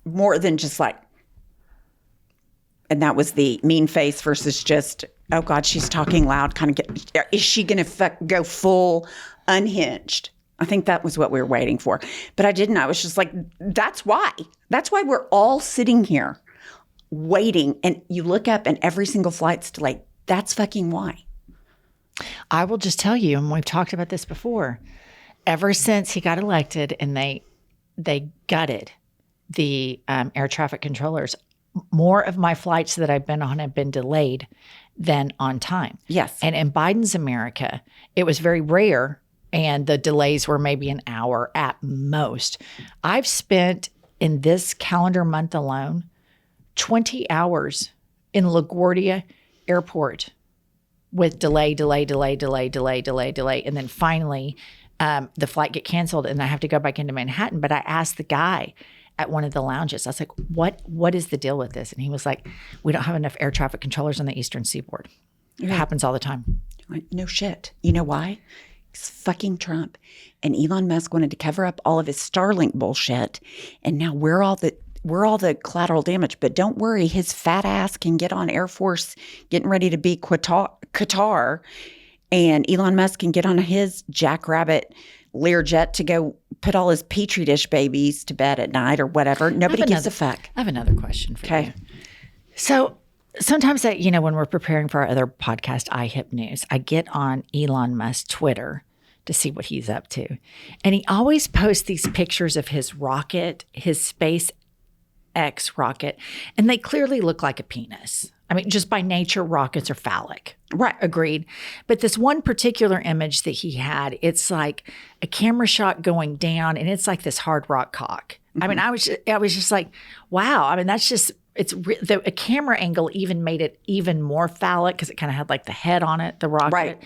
than just like, and that was the mean face versus just, oh God, she's talking loud. Kind of is she going to go full unhinged? I think that was what we were waiting for. But I didn't. I was just like, that's why. That's why we're all sitting here waiting. And you look up and every single flight's delayed. That's fucking why. I will just tell you, and we've talked about this before, ever since he got elected and they gutted the air traffic controllers, more of my flights that I've been on have been delayed than on time. Yes. And in Biden's America, it was very rare, and the delays were maybe an hour at most. I've spent in this calendar month alone 20 hours in LaGuardia Airport with delay. And then finally, the flight get canceled and I have to go back into Manhattan. But I asked the guy at one of the lounges, I was like, what is the deal with this? And he was like, we don't have enough air traffic controllers on the Eastern Seaboard. It happens all the time. No shit. You know why? It's fucking Trump. And Elon Musk wanted to cover up all of his Starlink bullshit. And now we're all the collateral damage. But don't worry, his fat ass can get on Air Force getting ready to be Qatar. And Elon Musk can get on his jackrabbit Learjet to go put all his Petri dish babies to bed at night or whatever. Nobody gives a fuck. I have another question for you. So sometimes when we're preparing for our other podcast, iHip News, I get on Elon Musk's Twitter to see what he's up to. And he always posts these pictures of his rocket, his SpaceX rocket, and they clearly look like a penis. I mean, just by nature, rockets are phallic. Right. Agreed. But this one particular image that he had, it's like a camera shot going down and it's like this hard rock cock. Mm-hmm. I mean, I was just like, wow. I mean, that's just, a camera angle even made it even more phallic because it kind of had like the head on it, the rocket. Right.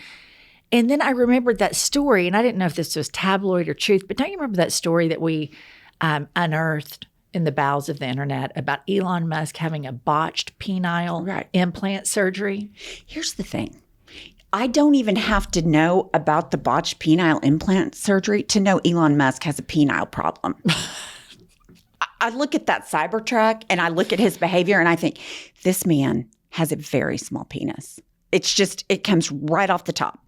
And then I remembered that story, and I didn't know if this was tabloid or truth, but don't you remember that story that we unearthed in the bowels of the internet about Elon Musk having a botched penile implant surgery? Here's the thing. I don't even have to know about the botched penile implant surgery to know Elon Musk has a penile problem. I look at that Cybertruck and I look at his behavior and I think, this man has a very small penis. It comes right off the top.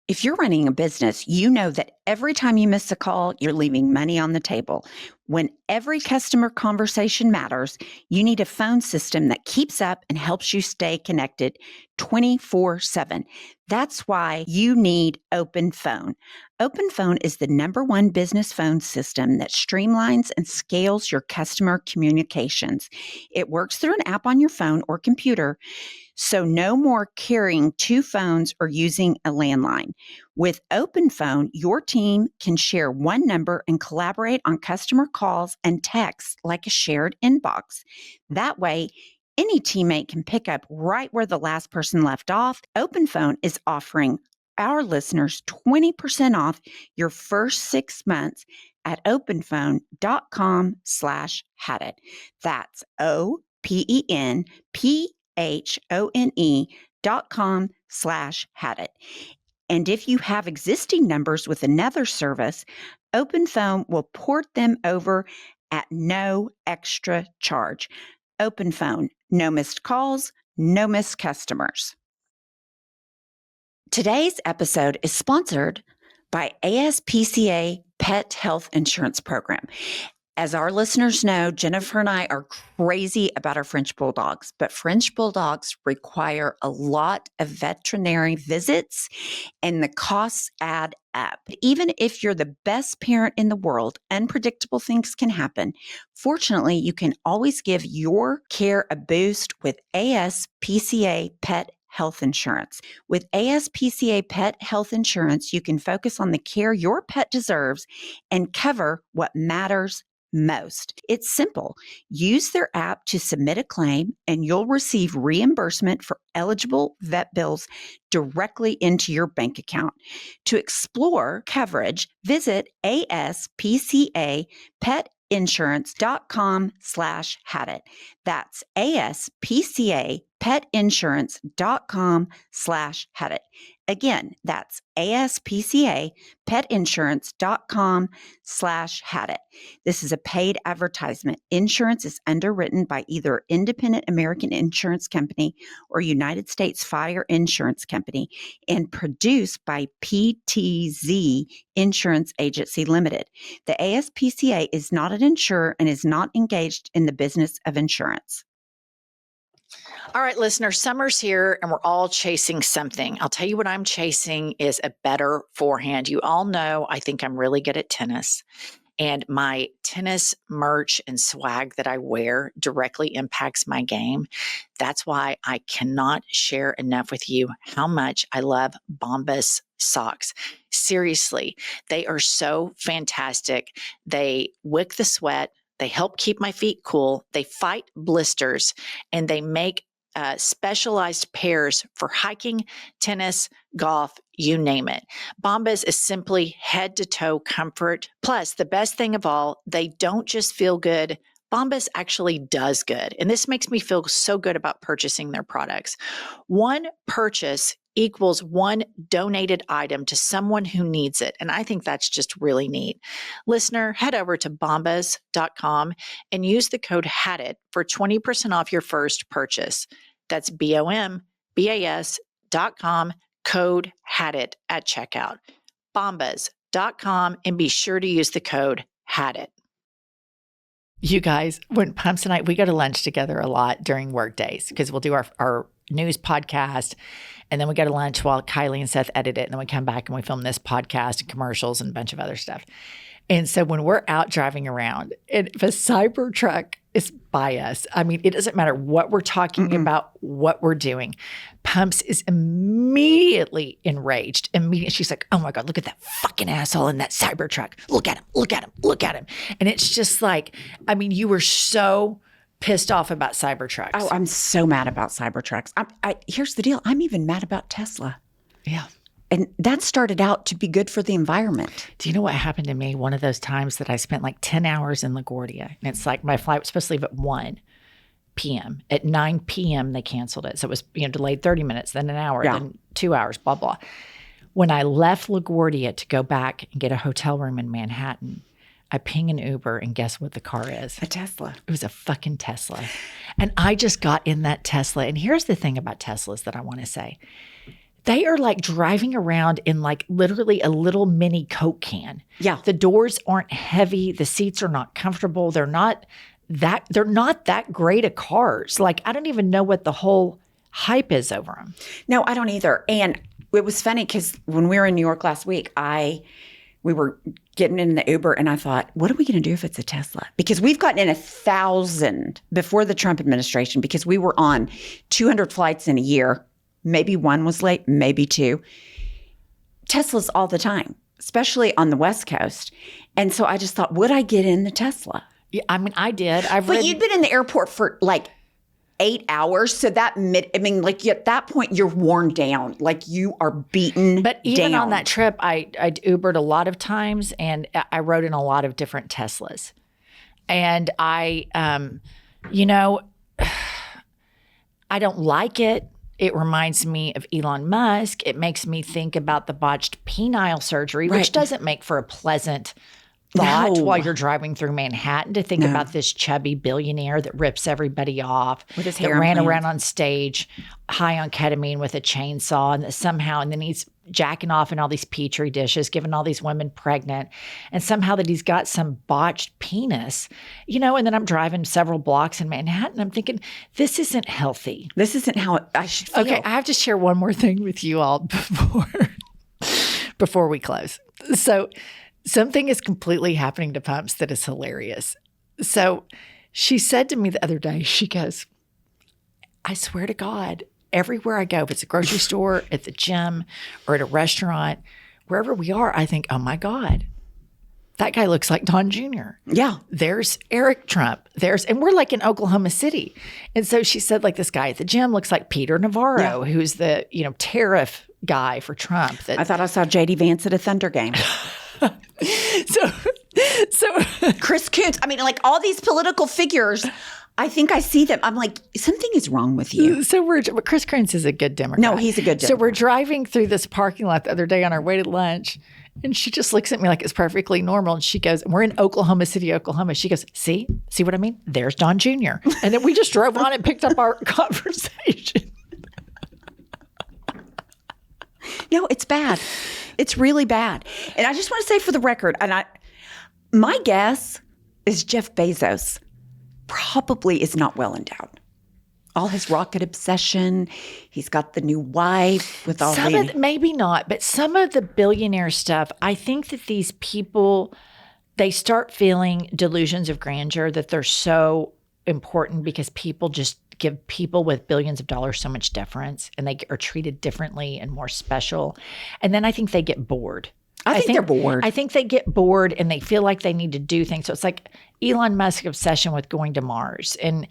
If you're running a business, you know that every time you miss a call, you're leaving money on the table. When every customer conversation matters, you need a phone system that keeps up and helps you stay connected 24/7. That's why you need Open Phone. Open Phone is the #1 business phone system that streamlines and scales your customer communications. It works through an app on your phone or computer, so no more carrying 2 phones or using a landline. With Open Phone, your team can share one number and collaborate on customer calls and texts like a shared inbox. That way, any teammate can pick up right where the last person left off. Open Phone is offering our listeners 20% off your first 6 months at openphone.com/hadit. That's openphone.com/hadit. And if you have existing numbers with another service, Open Phone will port them over at no extra charge. Open Phone, no missed calls, no missed customers. Today's episode is sponsored by ASPCA Pet Health Insurance Program. As our listeners know, Jennifer and I are crazy about our French Bulldogs, but French Bulldogs require a lot of veterinary visits and the costs add up. Even if you're the best parent in the world, unpredictable things can happen. Fortunately, you can always give your care a boost with ASPCA Pet Health Insurance. With ASPCA Pet Health Insurance, you can focus on the care your pet deserves and cover what matters most. It's simple. Use their app to submit a claim and you'll receive reimbursement for eligible vet bills directly into your bank account. To explore coverage, visit aspcapetinsurance.com/hadit. That's aspcapetinsurance.com/hadit. Again, that's aspcapetinsurance.com/hadit. This is a paid advertisement. Insurance is underwritten by either Independent American Insurance Company or United States Fire Insurance Company and produced by PTZ Insurance Agency Limited. The ASPCA is not an insurer and is not engaged in the business of insurance. All right, listeners, summer's here and we're all chasing something. I'll tell you what I'm chasing is a better forehand. You all know I think I'm really good at tennis, and my tennis merch and swag that I wear directly impacts my game. That's why I cannot share enough with you how much I love Bombas socks. Seriously, they are so fantastic. They wick the sweat. They help keep my feet cool. They fight blisters, and they make specialized pairs for hiking, tennis, golf, you name it. Bombas is simply head to toe comfort. Plus, the best thing of all, they don't just feel good. Bombas actually does good. And this makes me feel so good about purchasing their products. One purchase equals one donated item to someone who needs it. And I think that's just really neat. Listener, head over to bombas.com and use the code HADIT for 20% off your first purchase. That's BOMBAS.com, code HADIT at checkout. Bombas.com, and be sure to use the code HADIT. You guys, when Pumps and I, we go to lunch together a lot during work days because we'll do our news podcast, and then we go to lunch while Kylie and Seth edit it, and then we come back and we film this podcast and commercials and a bunch of other stuff. And so when we're out driving around, and if a cyber truck is by us, I mean, it doesn't matter what we're talking about, what we're doing. Pumps is immediately enraged. She's like, oh my God, look at that fucking asshole in that cyber truck. Look at him, look at him, look at him. And it's just like, I mean, you were so pissed off about Cybertrucks. Oh, I'm so mad about Cybertrucks. Here's the deal. I'm even mad about Tesla. Yeah. And that started out to be good for the environment. Do you know what happened to me? One of those times that I spent like 10 hours in LaGuardia. And it's like my flight was supposed to leave at 1 p.m. At 9 p.m., they canceled it. So it was delayed 30 minutes, then an hour, then 2 hours, blah, blah. When I left LaGuardia to go back and get a hotel room in Manhattan, I ping an Uber, and guess what the car is? A Tesla. It was a fucking Tesla. And I just got in that Tesla. And here's the thing about Teslas that I want to say. They are like driving around in like literally a little mini Coke can. Yeah. The doors aren't heavy. The seats are not comfortable. They're not that great of cars. Like, I don't even know what the whole hype is over them. No, I don't either. And it was funny because when we were in New York last week, we were getting in the Uber and I thought, what are we going to do if it's a Tesla? Because we've gotten in 1,000 before the Trump administration because we were on 200 flights in a year. Maybe one was late, maybe two. Teslas all the time, especially on the West Coast. And so I just thought, would I get in the Tesla? Yeah, I mean, I did. But you'd been in the airport for like 8 hours. So at that point, you're worn down. Like you are beaten But even down. on that trip, I Ubered a lot of times and I rode in a lot of different Teslas. And I don't like it. It reminds me of Elon Musk. It makes me think about the botched penile surgery, which doesn't make for a pleasant thought No. while you're driving through Manhattan to think about this chubby billionaire that rips everybody off, With his that hair ran implants. around on stage high on ketamine with a chainsaw, and that somehow, and then he's jacking off in all these petri dishes, giving all these women pregnant, and somehow that he's got some botched penis, and then I'm driving several blocks in Manhattan. I'm thinking, this isn't healthy. This isn't how I should feel. Okay, I have to share one more thing with you all before we close. So something is completely happening to Pumps that is hilarious. So she said to me the other day, she goes, I swear to God, everywhere I go, if it's a grocery store, at the gym, or at a restaurant, wherever we are, I think, oh my God, that guy looks like Don Jr. Yeah. There's Eric Trump. And we're like in Oklahoma City. And so she said, like, this guy at the gym looks like Peter Navarro, who's the, tariff guy for Trump. I thought I saw J.D. Vance at a Thunder game. So Chris Coons. I mean, like all these political figures, I think I see them. I'm like, something is wrong with you. Chris Coons is a good Democrat. No, he's a good So Democrat. we're driving through this parking lot the other day on our way to lunch, and she just looks at me like it's perfectly normal. And she goes, we're in Oklahoma City, Oklahoma. She goes, see what I mean? There's Don Jr. And then we just drove on and picked up our conversation. No, it's bad. It's really bad. And I just want to say for the record, my guess is Jeff Bezos probably is not well endowed. All his rocket obsession, he's got the new wife with all Maybe not, but some of the billionaire stuff, I think that these people, they start feeling delusions of grandeur that they're so important because people just give people with billions of dollars so much deference and they are treated differently and more special. And then I think they get bored. I think they're bored. I think they get bored and they feel like they need to do things. So it's like Elon Musk's obsession with going to Mars, and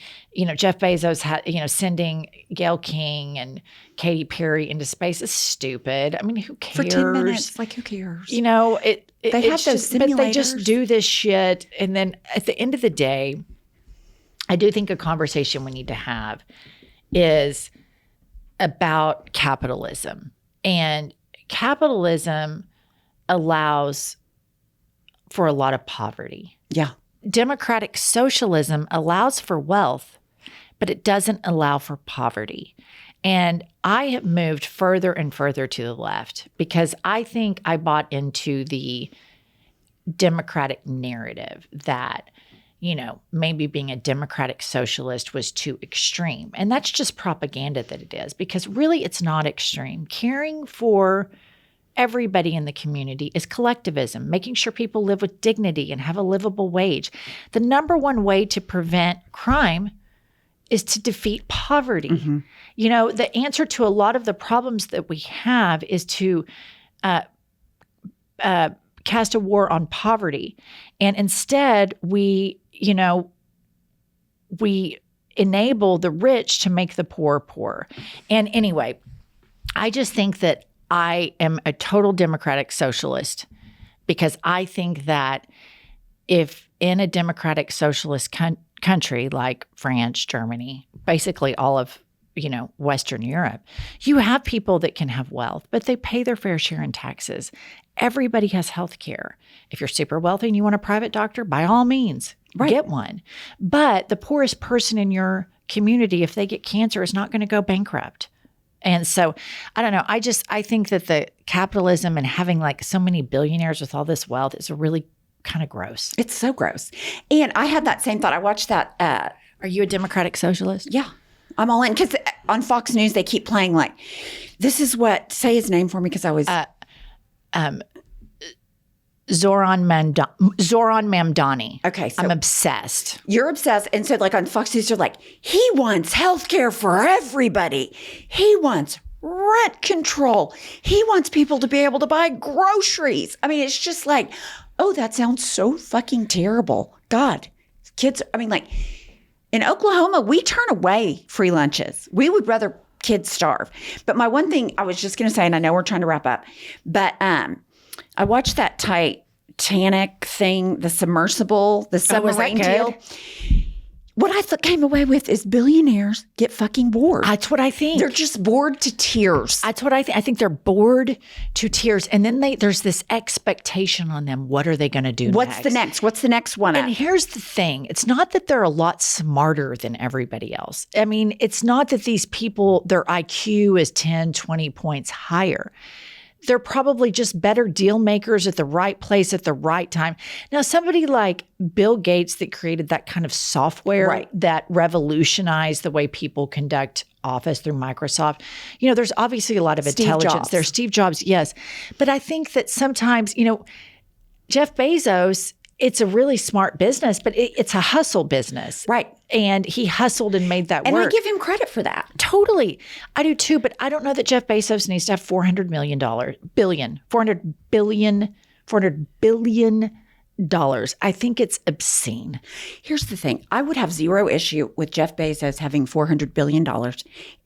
Jeff Bezos sending Gayle King and Katy Perry into space is stupid. I mean, who cares? For 10 minutes, like who cares? They have those but they just simulators. do this shit, and then at the end of the day, I do think a conversation we need to have is about capitalism, and capitalism allows for a lot of poverty. Yeah. Democratic socialism allows for wealth, but it doesn't allow for poverty. And I have moved further and further to the left because I think I bought into the democratic narrative that, maybe being a democratic socialist was too extreme. And that's just propaganda that it is, because really it's not extreme. Caring for everybody in the community is collectivism, making sure people live with dignity and have a livable wage. The number one way to prevent crime is to defeat poverty. Mm-hmm. The answer to a lot of the problems that we have is to cast a war on poverty. And instead, we enable the rich to make the poor poor. And anyway, I just think that I am a total democratic socialist because I think that if in a democratic socialist country like France, Germany, basically all of Western Europe, you have people that can have wealth, but they pay their fair share in taxes. Everybody has health care. If you're super wealthy and you want a private doctor, by all means, get one. But the poorest person in your community, if they get cancer, is not going to go bankrupt. And so I don't know. I think that the capitalism and having like so many billionaires with all this wealth is really kind of gross. It's so gross. And I had that same thought. I watched that. Are you a democratic socialist? Yeah, I'm all in. Because on Fox News, they keep playing like, this is what, say his name for me because I was. Zoran Mamdani. Okay, so I'm obsessed. You're obsessed. And so like on Fox News, they're like, he wants health care for everybody. He wants rent control. He wants people to be able to buy groceries. I mean, it's just like, oh, that sounds so fucking terrible. God, kids, I mean, like in Oklahoma, we turn away free lunches. We would rather kids starve. But my one thing I was just going to say, and I know we're trying to wrap up, but I watched that Titanic thing, the submersible, the submarine deal. What I came away with is billionaires get fucking bored. That's what I think. They're just bored to tears. That's what I think. I think they're bored to tears. And then there's this expectation on them. What are they going to do What's the next? What's the next one? And here's the thing. It's not that they're a lot smarter than everybody else. I mean, it's not that these people, their IQ is 10, 20 points higher. They're probably just better deal makers at the right place at the right time. Now, somebody like Bill Gates that created that kind of software that revolutionized the way people conduct office through Microsoft, there's obviously a lot of intelligence there. Steve Jobs, yes. But I think that sometimes, Jeff Bezos, it's a really smart business, but it's a hustle business. Right. And he hustled and made that work. And I give him credit for that. Totally. I do too, but I don't know that Jeff Bezos needs to have $400 billion. I think it's obscene. Here's the thing. I would have zero issue with Jeff Bezos having $400 billion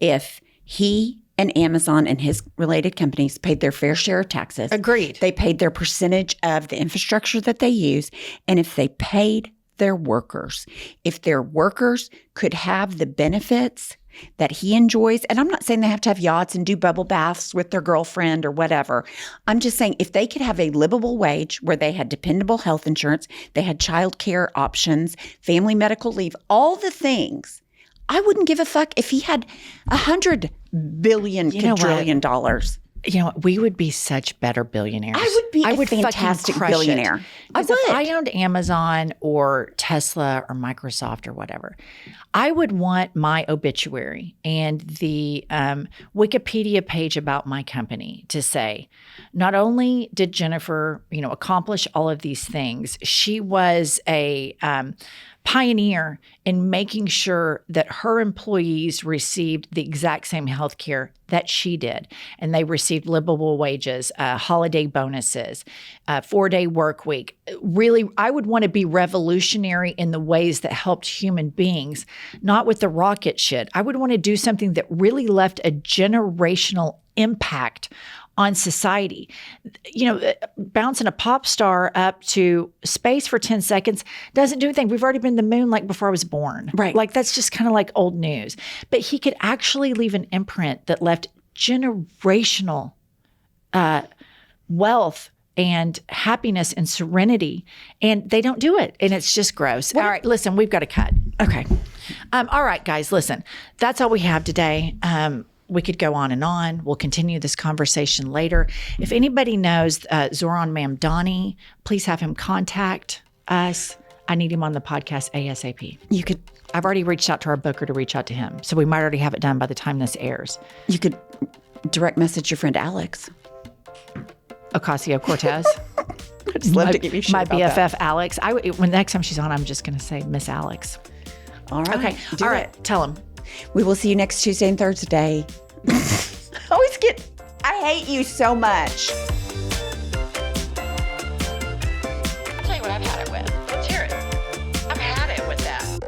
if he and Amazon and his related companies paid their fair share of taxes. Agreed. They paid their percentage of the infrastructure that they use. And if they paid their workers, if their workers could have the benefits that he enjoys, and I'm not saying they have to have yachts and do bubble baths with their girlfriend or whatever. I'm just saying if they could have a livable wage where they had dependable health insurance, they had child care options, family medical leave, all the things, I wouldn't give a fuck if he had $100 billion quadrillion dollars. We would be such better billionaires. I would be a fantastic billionaire. If I owned Amazon or Tesla or Microsoft or whatever, I would want my obituary and the Wikipedia page about my company to say, not only did Jennifer, accomplish all of these things, she was a pioneer in making sure that her employees received the exact same health care that she did. And they received livable wages, holiday bonuses, 4-day work week. Really, I would want to be revolutionary in the ways that helped human beings, not with the rocket shit. I would want to do something that really left a generational impact on society. Bouncing a pop star up to space for 10 seconds doesn't do anything. We've already been to the moon like before I was born. Right. Like that's just kind of like old news. But he could actually leave an imprint that left generational wealth and happiness and serenity. And they don't do it. And it's just gross. All right, listen, we've got to cut. Okay. All right, guys, listen, that's all we have today. We could go on and on. We'll continue this conversation later. If anybody knows Zoran Mamdani, please have him contact us. I need him on the podcast ASAP. I've already reached out to our booker to reach out to him. So we might already have it done by the time this airs. You could direct message your friend Alex. Ocasio-Cortez. I'd just love to give you shit my about BFF, that. When the next time she's on, I'm just going to say Miss Alex. All right. Okay. All right. Tell him. We will see you next Tuesday and Thursday. I hate you so much. I'll tell you what I've had it with. Let's hear it. I've had it with that.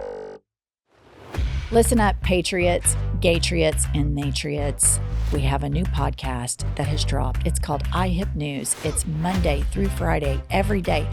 Listen up, patriots, gaytriots, and natriots. We have a new podcast that has dropped. It's called iHip News. It's Monday through Friday, every day,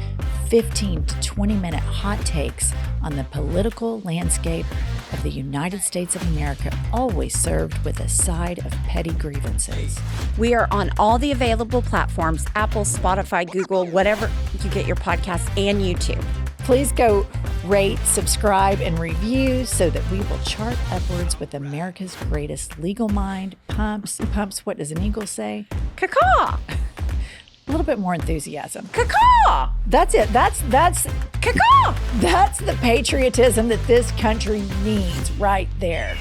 15 to 20-minute hot takes on the political landscape of the United States of America, always served with a side of petty grievances. We are on all the available platforms, Apple, Spotify, Google, whatever you get your podcasts, and YouTube. Please go rate, subscribe, and review so that we will chart upwards with America's greatest legal mind. Pumps, what does an eagle say? Caw-caw. A little bit more enthusiasm. Caw-caw. That's it. That's Caw-caw. That's the patriotism that this country needs right there.